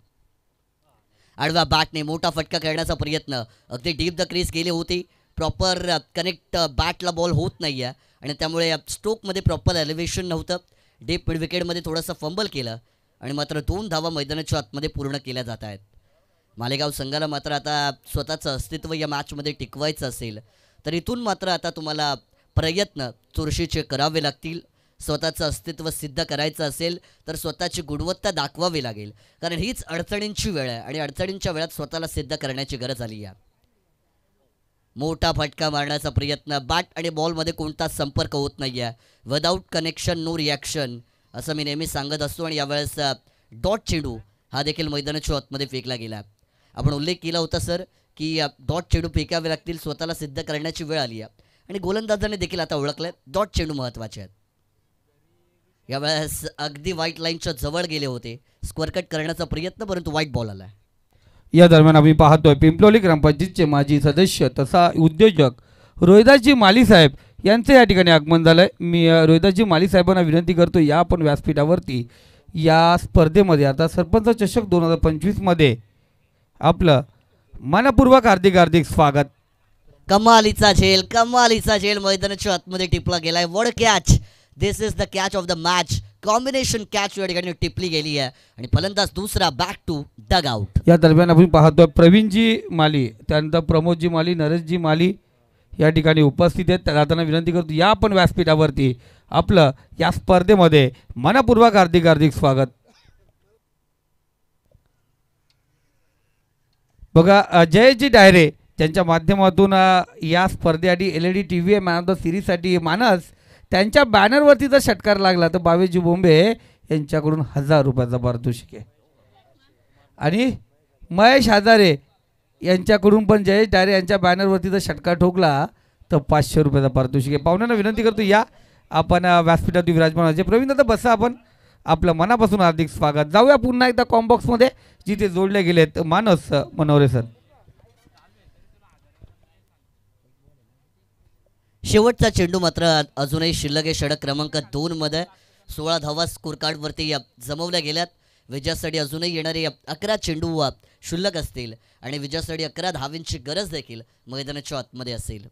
S2: आडव्या बॅटने मोठा फटका करण्याचा प्रयत्न, अगदी डीप द क्रीज गेले होते. प्रॉपर कनेक्ट बॅटला बॉल होत नाही आहे आणि त्यामुळे स्ट्रोकमध्ये प्रॉपर एलिव्हेशन नव्हतं. डीप मिड विकेटमध्ये थोडंसं फंबल केलं आणि मात्र 2 धावा मैदानाच्या आतमध्ये पूर्ण केल्या जात आहेत. मालेगाव संघाला मात्र आता स्वतःचं अस्तित्व या मॅचमध्ये टिकवायचं असेल तर इथून मात्र आता तुम्हाला प्रयत्न चुरशीचे करावे लागतील. स्वतःचं अस्तित्व सिद्ध करायचं असेल तर स्वतःची गुणवत्ता दाखवावी लागेल, कारण हीच अडचणींची वेळ आहे आणि अडचणींच्या वेळात स्वतःला सिद्ध करण्याची गरज आली आहे. मोठा फटका मारण्याचा प्रयत्न, बॅट आणि बॉलमध्ये कोणताच संपर्क होत नाही आहे. विदाऊट कनेक्शन नो रिॲक्शन असं मी नेहमी सांगत असतो आणि यावेळेस डॉट चेंडू हा देखील मैदानाच्या आतमध्ये फेकला गेला. आपण उल्लेख केला होता सर की डॉट चेंडू फेकावे लागतील, स्वतःला सिद्ध करण्याची वेळ आली आहे आणि गोलंदाजाने देखील आता ओळखलं डॉट चेंडू महत्त्वाचे आहेत. यावेळेस अगदी व्हाईट लाईनच्या जवळ गेले होते, स्क्वेअर कट करण्याचा प्रयत्न, परंतु व्हाईट बॉल आला.
S1: या दरम्यान आम्ही पाहतोय पिंपलोली ग्रामपंचायतचे माजी सदस्य तथा उद्योजक रोहिदासजी माली साहेब यांचं या ठिकाणी आगमन झालंय. मी रोहिदासजी माली साहेबांना विनंती करतो या आपण व्यासपीठावरती या स्पर्धेमध्ये आता सरपंच चषक 2025 मध्ये आपलं मनपूर्वक हार्दिक स्वागत.
S2: कमालीचा झेल मैदानाच्या आतमध्ये टिपला गेलाय. वड catch, this is the catch of the match. Combination catch या ठिकाणी टिपली गेली आहे आणि फलंदाज दुसरा बॅक टू डग आउट.
S1: या दरम्यान आपण पाहतोय प्रवीणजी माली, त्यानंतर प्रमोदजी माली, नरेशजी माली या ठिकाणी उपस्थित आहेत. त्यांना विनंती करतो या आपण व्यासपीठावरती आपलं या स्पर्धेमध्ये मनपूर्वक हार्दिक स्वागत. बघा जयजी डायरे त्यांच्या माध्यमातून या स्पर्धेसाठी LED TV man of the सिरीजसाठी मानस त्यांच्या बॅनरवरती जर षटकार लागला तर बावेजी बोंबे यांच्याकडून 1000 रुपयाचा पारितोषिक आहे आणि महेश हजारे यांच्याकडून पण जयेश डायरे यांच्या बॅनरवरती जर षटकार ठोकला तर 500 रुपयाचा पारितोषिक आहे. पाहुण्यांना विनंती करतो या आपण व्यासपीठात विराजमान व्हायचे. प्रवीण दादा बसा, आपण आपलं मनापासून हार्दिक स्वागत. जाऊया पुन्हा एकदा कॉम्बॉक्समध्ये जिथे जोडले गेलेत मानस मनोरे सर.
S2: शेवटचा चेंडू मात्र अजूनही शिल्लक आहे. षटक क्रमांक 2 मध्ये 16 धावा स्कोर कार्डवरती जमवल्या गेल्यात. विजयासाठी अजूनही येणारे 11 चेंडू शिल्लक असतील आणि विजयासाठी 11 धावांची गरज देखील मैदानाच्या आतमध्ये असेल.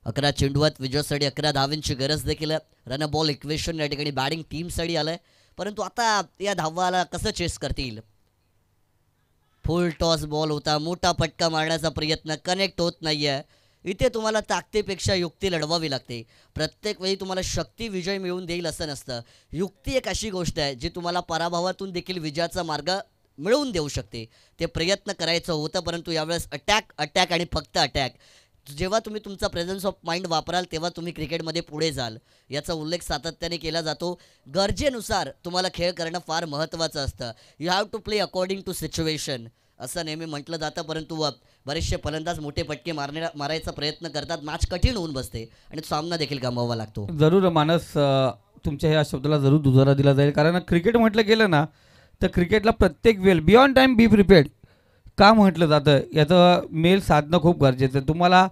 S2: 11 चेंडूत विजयासाठी 11 धावांची गरज देखील. रन बॉल इक्वेशन या ठिकाणी बॅटिंग टीमसाठी आलंय, परंतु आता या धावाला कसं चेस करतील. फुल टॉस बॉल होता, मोठा फटका मारण्याचा प्रयत्न, कनेक्ट होत नाहीये. इथे तुम्हाला ताकदीपेक्षा युक्ती लढवावी लागते. प्रत्येक वेळी तुम्हाला शक्ती विजय मिळवून देईल असं नसतं. युक्ती एक अशी गोष्ट आहे जी तुम्हाला पराभवातून देखील विजयाचा मार्ग मिळवून देऊ शकते. ते प्रयत्न करायचं होतं, परंतु यावेळेस अटॅक आणि फक्त अटॅक. जेव्हा तुम्ही तुमचा प्रेझन्स ऑफ माइंड वापराल तेव्हा तुम्ही क्रिकेटमध्ये पुढे जाल, याचा उल्लेख सातत्याने केला जातो. गरजेनुसार तुम्हाला खेळ करणं फार महत्त्वाचं असतं. You have to play according to situation असं नेहमी म्हटलं जातं, परंतु बरेचसे फलंदाज मोठे फटके मारायचा प्रयत्न करतात. मॅच कठीण होऊन बसते आणि सामना देखील गमवावा लागतो.
S1: जरूर मानस, तुमच्या ह्या शब्दाला जरूर दुजोरा दिला जाईल, कारण क्रिकेट म्हटलं गेलं ना तर क्रिकेटला प्रत्येक वेळ बियॉन्ड टाईम बी प्रिपेअर्ड का म्हटलं जातं, याचं मेल साधणं खूप गरजेचं आहे. तुम्हाला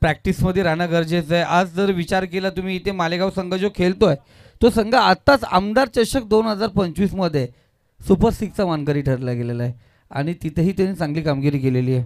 S1: प्रॅक्टिसमध्ये राहणं गरजेचं आहे. आज जर विचार केला तुम्ही, इथे मालेगाव संघ जो खेळतो आहे तो संघ आत्ताच आमदार चषक 2025मध्ये सुपर 6चा मानकरी ठरला गेलेला आहे आणि तिथेही त्यांनी चांगली कामगिरी केलेली आहे.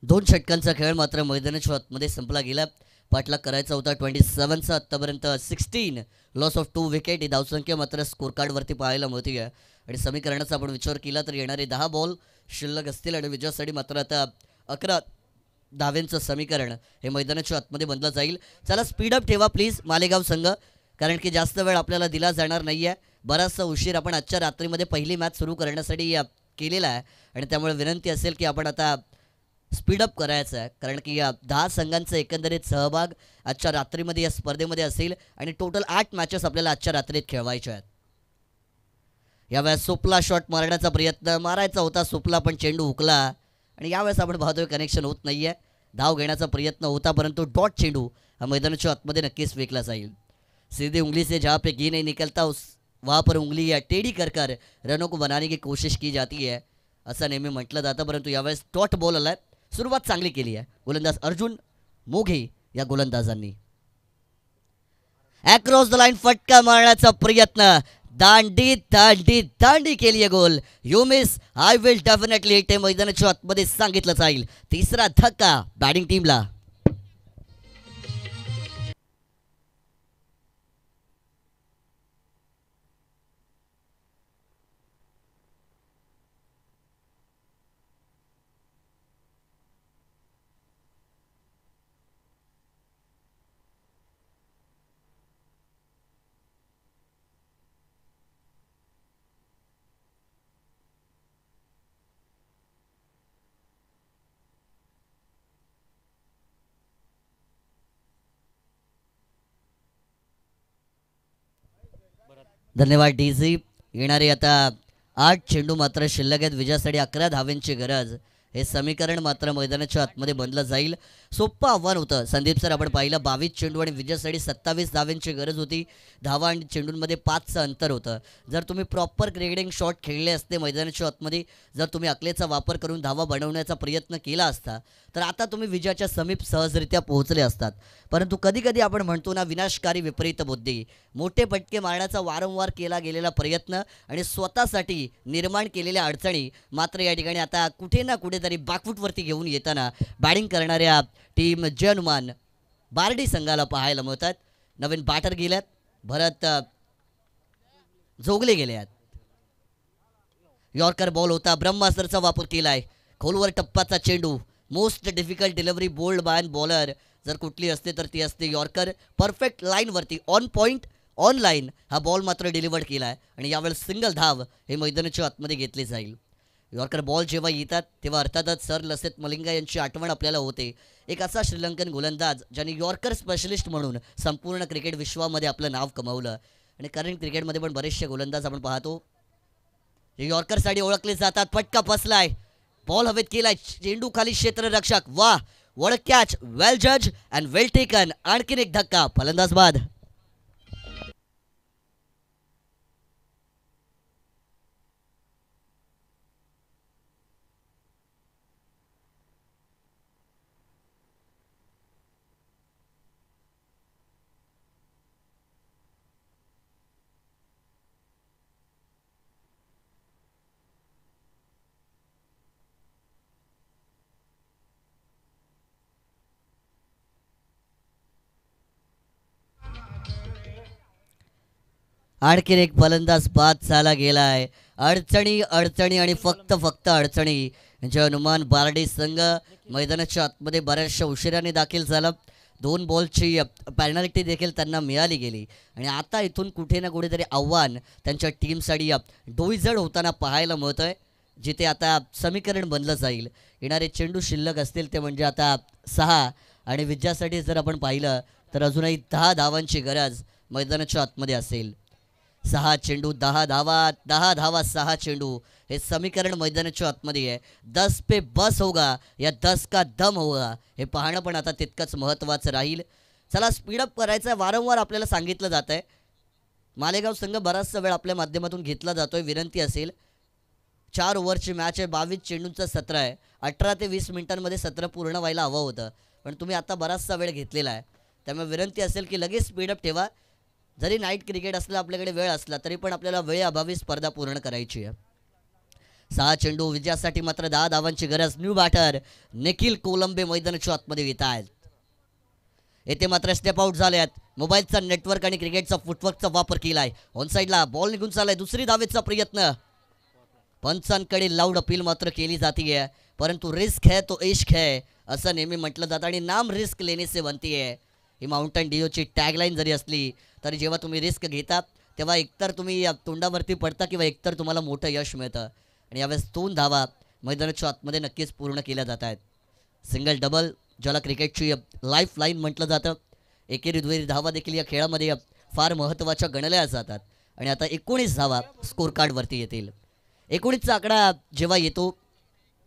S2: दोन षटकांचा खेळ मात्र मैदानाच्या आतमध्ये संपला गेला. पाठलाग करायचा होता 27चा, आत्तापर्यंत 16 लॉस ऑफ 2 विकेट. ही धावसंख्या मात्र स्कोर कार्डवरती पाहायला मिळते आहे आणि समीकरणाचा आपण विचार केला तर येणारे 10 बॉल शिल्लक असतील आणि विजयासाठी मात्र आता 11 धाव्यांचं समीकरण हे मैदानाच्या आतमध्ये बनलं जाईल. चला स्पीडअप ठेवा प्लीज मालेगाव संघ, कारण की जास्त वेळ आपल्याला दिला जाणार नाही आहे. बराचसा उशीर आपण आजच्या रात्रीमध्ये पहिली मॅच सुरू करण्यासाठी केलेला आहे आणि त्यामुळे विनंती असेल की आपण आता स्पीडअप करायचं आहे, कारण की 10 संघांचा एकंदरीत सहभाग आजच्या रात्रीमध्ये या स्पर्धेमध्ये असेल आणि टोटल 8 मॅचेस आपल्याला आजच्या रात्रीत खेळवायच्या आहेत. यावेळेस सुपला शॉट मारण्याचा प्रयत्न मारायचा होता, सुपला पण चेंडू हुकला आणि यावेळेस आपण पाहतोय कनेक्शन होत नाही आहे. धाव घेण्याचा प्रयत्न होता, परंतु डॉट चेंडू हा मैदानाच्या आतमध्ये नक्कीच फेकला जाईल. सीधे उंगली से जहाँ पे घी नहीं निकलता उस वहाँ पर उंगली या टेढ़ी कर रनों को बनाने की कोशिश की जाती है असं नेहमी म्हटलं जातं. परंतु यावेळेस डॉट बॉल आलाय, सुरुवात चांगली केली आहे गोलंदाज अर्जुन मोघे या गोलंदाजांनी. अक्रॉस द लाईन फटका मारण्याचा प्रयत्न, दांडी दांडी दांडी केली आहे गोल. You miss I will definitely hit हे मैदानाच्या आतमध्ये सांगितलं जाईल. तिसरा धक्का बॅटिंग टीमला. धन्यवाद डीजी. येणारे आता 8 चेंडू मात्र शिल्लक आहेत. विजयासाठी 11 धावांची गरज. हे समीकरण मात्र मैदानाच्या आतमध्ये बनलं जाईल. सोपं आव्हान होतं संदीप सर. आपण पाहिलं 22 चेंडू आणि विजयासाठी 27 धावांची गरज होती. धावा आणि चेंडूंमध्ये 5चं अंतर होतं. जर तुम्ही प्रॉपर क्रिकेटिंग शॉट खेळले असते मैदानाच्या आतमध्ये, जर तुम्ही अकलेचा वापर करून धावा बनवण्याचा प्रयत्न केला असता, तर आता तुम्ही विजयाच्या समीप सहजरित्या पोहोचले असतात. परंतु कधी कधी आपण म्हणतो ना, विनाशकारी विपरीत बुद्धी. मोठे फटके मारण्याचा वारंवार केला गेलेला प्रयत्न आणि स्वतःसाठी निर्माण केलेल्या अडचणी मात्र या ठिकाणी आता कुठे ना कुठेतरी बॅकफूटवरती घेऊन येताना बॅटिंग करणाऱ्या टीम जय हनुमान बारडी संघाला पाहायला मिळतात. नवीन बॅटर गेल्यात, भरत जोगले गेले आहेत. यॉर्कर बॉल होता, ब्रह्मास्त्राचा वापर केलाय. खोलवर टप्प्याचा चेंडू, most difficult delivery bowled by bowler जर कुठली असते तर ती असते यॉर्कर. परफेक्ट लाईनवरती ऑन पॉईंट ऑन लाईन हा बॉल मात्र डिलिव्हर्ड केला आहे आणि यावेळेस सिंगल धाव हे मैदानाच्या आतमध्ये घेतली जाईल. यॉर्कर बॉल जेव्हा येतात तेव्हा अर्थातच सर लसित मलिंगा यांची आठवण आपल्याला होते. एक असा श्रीलंकन गोलंदाज ज्यांनी यॉर्कर स्पेशलिस्ट म्हणून संपूर्ण क्रिकेट विश्वामध्ये आपलं नाव कमावलं. आणि करंट क्रिकेटमध्ये पण बरेचसे गोलंदाज आपण पाहतो जे यॉर्करसाठी ओळखले जातात. फटका फसलाय, बॉल हवेत केलाय, चेंडू खाली क्षेत्ररक्षक. वा, व्हाट अ कॅच, वेल जज अँड वेल टेकन. आणखीन एक धक्का, फलंदाज बाद. आणखीन एक फलंदाज बाद झाला गेलाय. अडचणी अडचणी आणि फक्त अडचणी. जय हनुमान बारडी संघ मैदानाच्या आतमध्ये बऱ्याचशा उशिराने दाखल झाला. 2 बॉलची पेनल्टी देखील त्यांना मिळाली गेली आणि आता इथून कुठे ना कुठेतरी आव्हान त्यांच्या टीमसाठी डोईजड होताना पाहायला मिळतंय, जिथे आता समीकरण बनलं जाईल. येणारे चेंडू शिल्लक असतील ते म्हणजे आता 6 आणि विजयासाठी जर आपण पाहिलं तर अजूनही 10 धावांची गरज मैदानाच्या आतमध्ये असेल. 6 चेंडू 10 धावा, 10 धावा 6 चेंडू हे समीकरण मैदानाच्या आतमध्ये आहे. 10 पे बस होगा या 10 का दम होगा हे पाहणं पण आता तितकंच महत्त्वाचं राहील. चला स्पीडअप करायचं वारंवार आपल्याला सांगितलं जात आहे. मालेगाव संघ बराचसा वेळ आपल्या माध्यमातून घेतला जातोय. विनंती असेल, 4 ओव्हरची मॅच आहे, 22 चेंडूंचं सत्र आहे. 18 ते 20 मिनिटांमध्ये सत्र पूर्ण व्हायला हवं होतं, पण तुम्ही आता बराचसा वेळ घेतलेला आहे. त्यामुळे विनंती असेल की लगेच स्पीडअप ठेवा. जरी नाईट क्रिकेट असला, आपल्याकडे वेळ असला तरी पण आपल्याला वेळेअभावी स्पर्धा पूर्ण करायची आहे. 6 चेंडू विजयासाठी मात्र 10 धावांची गरज. न्यू बॅटर निखिल कोलंबे मैदानाच्या आतमध्ये येत आहेत. येथे मात्र स्टेप आउट झाले आहेत. मोबाईलचा नेटवर्क आणि क्रिकेटचा फुटवर्कचा वापर केलाय. ऑन साईडला बॉल निघून चाललाय. दुसरी धावेचा प्रयत्न. पंचांकडे लाऊड अपील मात्र केली जाते, परंतु रिस्क है तो इश्क है असं नेहमी म्हटलं जातं आणि नाम रिस्क लेने से बनती है ही माउंटन डिओची टॅगलाईन जरी असली तरी जेव्हा तुम्ही रिस्क घेता तेव्हा एकतर तुम्ही तोंडावरती पडता किंवा एकतर तुम्हाला मोठं यश मिळतं. आणि यावेळेस 2 धावा मैदानाच्या आतमध्ये नक्कीच पूर्ण केल्या जात आहेत. सिंगल डबल ज्याला क्रिकेटची लाईफ लाईन म्हटलं जातं. एकेरी दुहेरी धावा देखील या खेळामध्ये फार महत्त्वाच्या गणल्या जातात. आणि आता 19 धावा स्कोर कार्डवरती येतील. 19चा आकडा जेव्हा येतो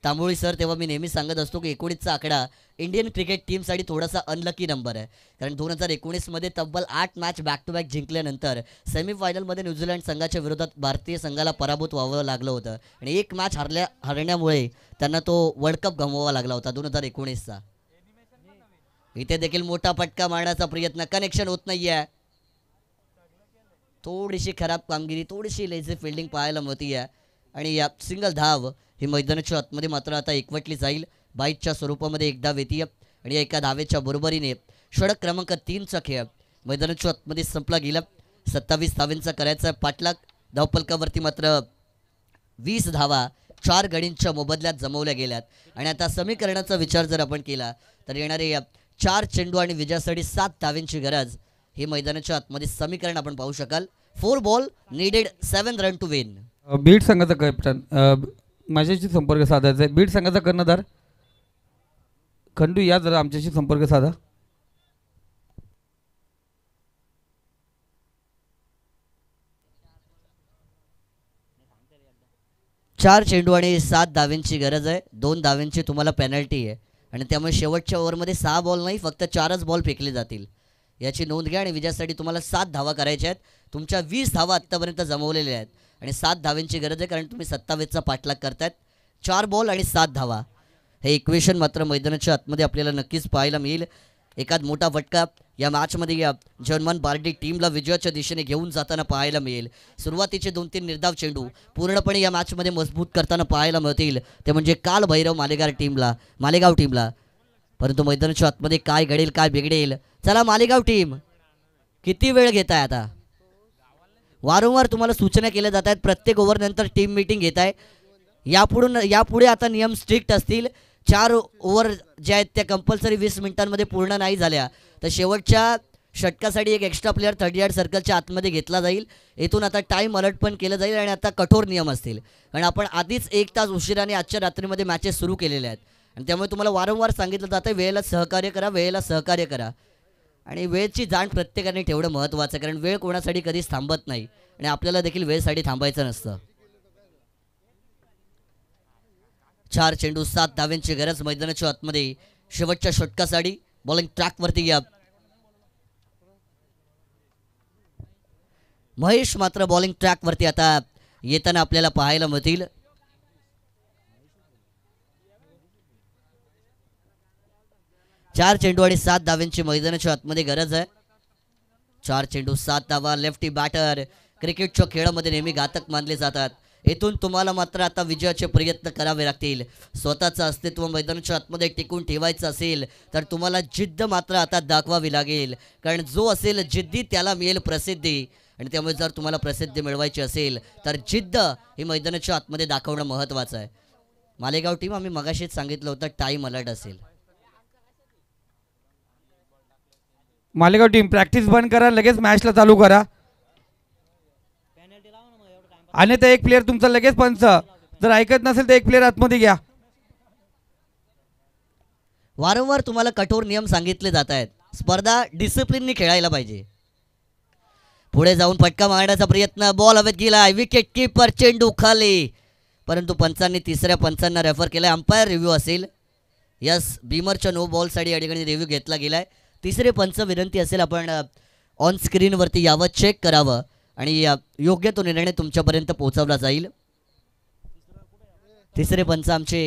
S2: तांबोळी सर, तेव्हा मी नेहमी सांगत असतो की 19चा आकडा इंडियन क्रिकेट टीमसाठी थोडासा अनलकी नंबर आहे. कारण 2019मध्ये तब्बल 8 मॅच बॅक टू बॅक जिंकल्यानंतर सेमीफायनलमध्ये न्यूझीलंड संघाच्या विरोधात भारतीय संघाला पराभूत व्हावं लागलं होतं आणि एक मॅच हरण्यामुळे त्यांना तो वर्ल्ड कप गमवावा लागला होता 2019चा. इथे देखील मोठा फटका मारण्याचा प्रयत्न, कनेक्शन होत नाहीये. थोडीशी खराब कामगिरी, थोडीशी लेझी फिल्डिंग पाहायला मिळते आणि या सिंगल धाव ही मैदानाच्या आतमध्ये मात्र आता एकवटली जाईल. बाईटच्या स्वरूपामध्ये एक धाव येते आणि या एका धावेच्या बरोबरीने षटक क्रमांक 3चा खेळ मैदानाच्या आतमध्ये संपला गेला. 27 धावांचा करायचा पाठलाग. धावफलकावरती मात्र 20 धावा 4 गडींच्या मोबदल्यात जमवल्या गेल्यात आणि आता समीकरणाचा विचार जर आपण केला तर येणारे 4 चेंडू आणि विजयासाठी 7 धावांची गरज हे मैदानाच्या आतमध्ये समीकरण आपण पाहू शकाल. 4 ball needed 7 run to win.
S1: Beed संघाचा कॅप्टन माझ्याशी संपर्क साधायचा आहे. बीड संघाचा कर्णधार खंडू, या जरा आमच्याशी संपर्क साधा.
S2: चार चेंडू आणि 7 धावांची गरज आहे. 2 धावांची तुम्हाला पेनल्टी आहे आणि त्यामुळे शेवटच्या ओव्हरमध्ये 6 बॉल नाही, फक्त 4च बॉल फेकले जातील. याची नोंद घ्या आणि विजयासाठी तुम्हाला 7 धावा करायच्या आहेत. तुमच्या 20 धावा आत्तापर्यंत जमवलेल्या आहेत आणि 7 धावांची गरज आहे कारण तुम्ही 27चा पाठलाग करतायत. 4 बॉल आणि 7 धावा हे इक्वेशन मात्र मैदानाच्या आतमध्ये आपल्याला नक्कीच पाहायला मिळेल. एखाद मोठा फटका या मॅचमध्ये या जर्मन बार्डी टीमला विजयाच्या दिशेने घेऊन जाताना पाहायला मिळेल. सुरुवातीचे 2-3 निर्धाव चेंडू पूर्णपणे या मॅचमध्ये मजबूत करताना पाहायला मिळतील, ते म्हणजे काल भैरव मालेगाव टीमला. परंतु मैदानाच्या आतमध्ये काय घडेल, काय बिघडेल. चला मालेगाव टीम, किती वेळ घेताय आता? वारंवार तुम्हाला सूचना केल्या जात आहेत. प्रत्येक ओव्हरनंतर टीम मीटिंग घेत आहे. यापुढे आता नियम स्ट्रिक्ट असतील. 4 ओव्हर ज्या आहेत त्या कंपल्सरी 20 मिनिटांमध्ये पूर्ण नाही झाल्या तर शेवटच्या षटकासाठी एक एक्स्ट्रा प्लेअर 30 यार्ड सर्कलच्या आतमध्ये घेतला जाईल. येथून आता टाईम अलर्ट पण केलं जाईल आणि आता कठोर नियम असतील कारण आपण आधीच 1 तास उशिराने आजच्या रात्रीमध्ये मॅचेस सुरू केलेल्या आहेत आणि त्यामुळे तुम्हाला वारंवार सांगितलं जातं वेळेला सहकार्य करा आणि वेळेची जाण प्रत्येकाने ठेवणं महत्त्वाचं आहे कारण वेळ कोणासाठी कधीच थांबत नाही आणि आपल्याला देखील वेळेसाठी थांबायचं नसतं. 4 चेंडू 7 धावांची गरज मैदानाच्या आतमध्ये शेवटच्या षटकासाठी. बॉलिंग ट्रॅकवरती या महेश मात्र बॉलिंग ट्रॅकवरती आता येताना आपल्याला पाहायला मिळतील. 4 चेंडू आणि 7 धावांची मैदानाच्या आतमध्ये गरज आहे. 4 चेंडू 7 धावा. लेफ्टी बॅटर क्रिकेटच्या खेळामध्ये नेहमी घातक मानले जातात. येथून तुम्हाला मात्र आता विजयाचे प्रयत्न करावे लागतील. स्वतःचं अस्तित्व मैदानाच्या आतमध्ये टिकून ठेवायचं असेल तर तुम्हाला जिद्द मात्र आता दाखवावी लागेल कारण जो असेल जिद्दी त्याला मिळेल प्रसिद्धी आणि त्यामुळे जर तुम्हाला प्रसिद्धी मिळवायची असेल तर जिद्द ही मैदानाच्या आतमध्ये दाखवणं महत्त्वाचं आहे. मालेगाव टीम, आम्ही मगाशीच सांगितलं होतं टाईम अलर्ट असेल.
S1: मालेगाव टीम प्रॅक्टिस बंद करा, लगेच मॅचला चालू करा. आणि तर एक प्लेअर तुमचा लगेच पंच, जर ऐकत नसेल तर एक प्लेअर आतमध्ये घ्या.
S2: वारंवार तुम्हाला कठोर नियम सांगितले जात आहेत. स्पर्धा डिसिप्लिननी खेळायला पाहिजे. पुढे जाऊन फटका मारण्याचा प्रयत्न, बॉल हवेत गेलाय. विकेट कीपर चेंडू खाली, परंतु पंचांनी तिसऱ्या पंचांना रेफर केलाय. अंपायर रिव्ह्यू असेल. यस, बीमरच्या नो बॉलसाठी या ठिकाणी रिव्ह्यू घेतला गेलाय. तिसरे पंच विनंती असेल आपण ऑन स्क्रीनवरती यावं, चेक करावं आणि योग्य तो निर्णय तुमच्यापर्यंत पोहोचवला जाईल. तिसरे पंच आमचे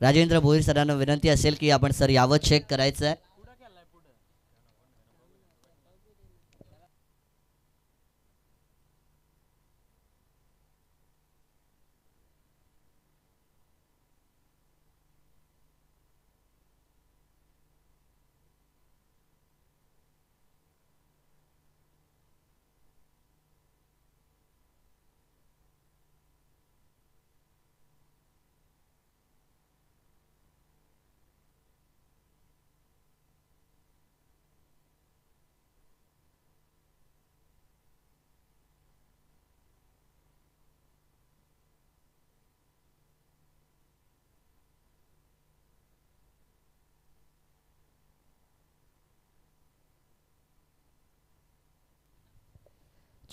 S2: राजेंद्र भोईर सरांना विनंती असेल की आपण सर यावं, चेक करायचं आहे.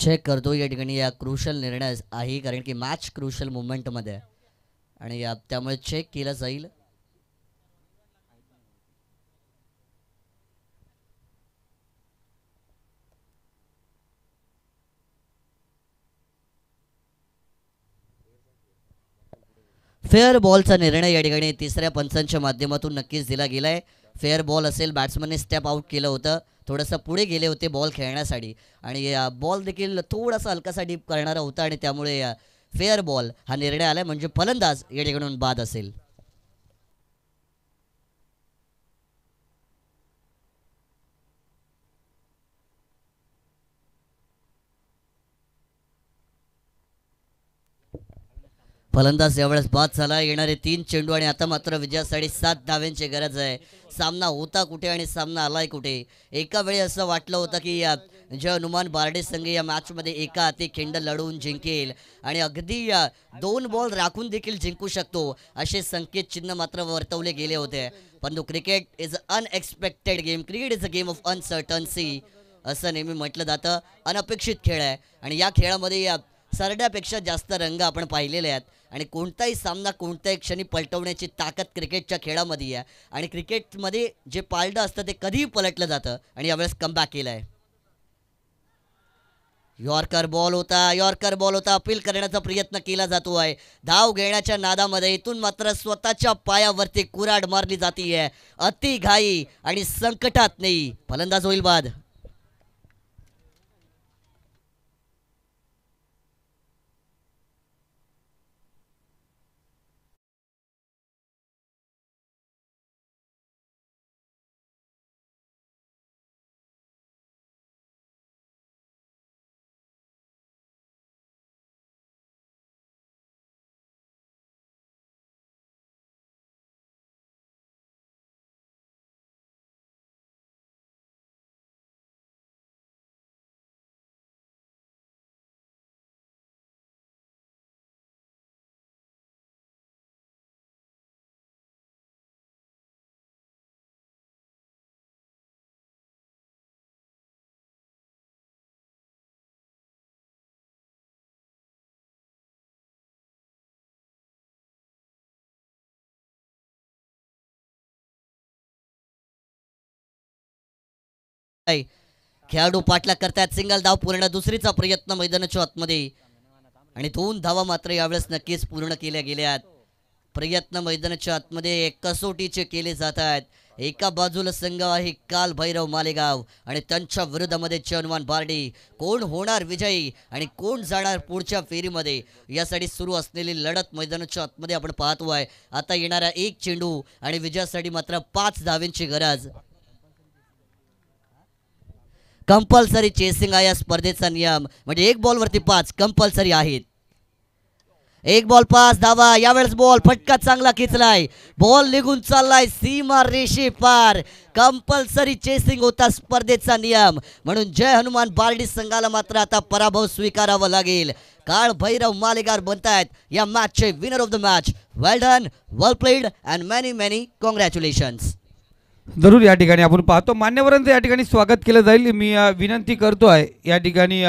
S2: चेक करतो या ठिकाणी या क्रुशल निर्णय आहे, कारण की मॅच क्रुशल मुवमेंटमध्ये आहे आणि त्यामुळे चेक केला जाईल. फेअर बॉलचा निर्णय या ठिकाणी तिसऱ्या पंचांच्या माध्यमातून नक्कीच दिला गेला आहे. फेअर बॉल असेल, बॅट्समनने स्टेप आउट केलं होतं, थोडंसं पुढे गेले होते बॉल खेळण्यासाठी आणि बॉल देखील थोडासा हलकासा डीप करणारा होता आणि त्यामुळे फेअर बॉल हा निर्णय आला, म्हणजे फलंदाज या ठिकाणून बाद असेल. फलंदाज यावेळेस बाद झाला. येणारे 3 चेंडू आणि आता मात्र विजयासाठी 7 धाव्यांची गरज आहे. सामना होता कुठे आणि सामना आलाय कुठे. एका वेळी असं वाटलं होतं की जय हनुमान बारडे संघ या मॅचमध्ये एका हाती खिंड लढवून जिंकेल आणि अगदी 2 बॉल राखून देखील जिंकू शकतो असे संकेत चिन्ह मात्र वर्तवले गेले होते. परंतु cricket is unexpected game, cricket is a game of uncertainty असं नेहमी म्हटलं जातं. अनपेक्षित खेळ आहे आणि या खेळामध्ये सरड्यापेक्षा जास्त रंग आपण पाहिलेले आहेत आणि कोणताही सामना कोणत्याही क्षणी पलटवण्याची ताकद क्रिकेटच्या खेळामध्ये आहे आणि क्रिकेटमध्ये जे पालटं असतं ते कधीही पलटलं जातं आणि यावेळेस कमबॅक केलं आहे. यॉर्कर बॉल होता, अपील करण्याचा प्रयत्न केला जातो आहे. धाव घेण्याच्या नादामध्ये इथून मात्र स्वतःच्या पायावरती कुऱ्हाड मारली जाते. अति घाई आणि संकटात नाही, फलंदाज होईल बाद. खेळाडू पाठलाग करतात, सिंगल धाव पूर्ण, दुसरीचा प्रयत्न मैदानाच्या आतमध्ये आणि 2 धावा मात्र यावेळेस नक्कीच पूर्ण केल्या गेल्यात. प्रयत्न मैदानाच्या आतमध्ये कसोटीचे केले जात आहेत. एका बाजूला संघ आहे काल भैरव मालेगाव आणि त्यांच्या विरोधामध्ये हनुमान बारडे. कोण होणार विजयी आणि कोण जाणार पुढच्या फेरीमध्ये यासाठी सुरू असलेली लढत मैदानाच्या आतमध्ये आपण पाहतो आहे. आता येणारा 1 चेंडू आणि विजयासाठी मात्र 5 धावांची गरज. कंपल्सरी चेसिंग आहे या स्पर्धेचा नियम, म्हणजे 1 बॉलवरती 5 कंपल्सरी आहेत. 1 बॉल 5 धावा. यावेळेस बॉल फटका चांगला खेचलाय, बॉल निघून चाललाय सीमा रेषे पार. कंपल्सरी चेसिंग होता स्पर्धेचा नियम, म्हणून जय हनुमान बारडी संघाला मात्र आता पराभव स्वीकारावा लागेल. काळ भैरव मालेगार बनतायत या मॅचचे winner of the match. Well done, well played and many many congratulations.
S1: जरूर या ठिकाणी आपण पाहतो मान्यवरांचं या ठिकाणी स्वागत केलं जाईल. मी विनंती करतो आहे या ठिकाणी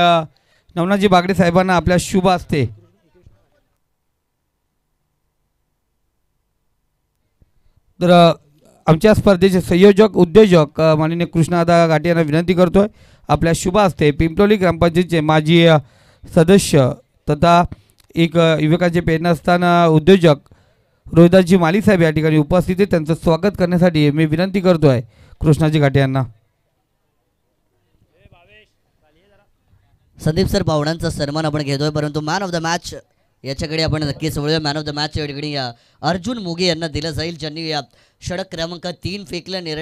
S1: नवनाथजी बागडे साहेबांना आपल्या शुभ हस्ते तर आमच्या स्पर्धेचे संयोजक उद्योजक माननीय कृष्णादा घाटे यांना विनंती करतोय आपल्या शुभ हस्ते पिंपलोली ग्रामपंचायतीचे माजी सदस्य तथा एक युवकाचे प्रेरणास्थान उद्योजक रोहिदासजी माली साहेब या ठिकाणी उपस्थित आहेत. त्यांचं स्वागत करण्यासाठी मी विनंती करतोय कृष्णाजी घाटे यांना.
S2: संदीप सर पाहुण्यांचा सन्मान आपण घेतोय, परंतु मॅन ऑफ द मॅच याच्याकडे आपण नक्कीच वळूया. मॅन ऑफ द मॅच या ठिकाणी अर्जुन मोगे यांना दिलं जाईल, ज्यांनी षटक क्रमांक 3 फेकला.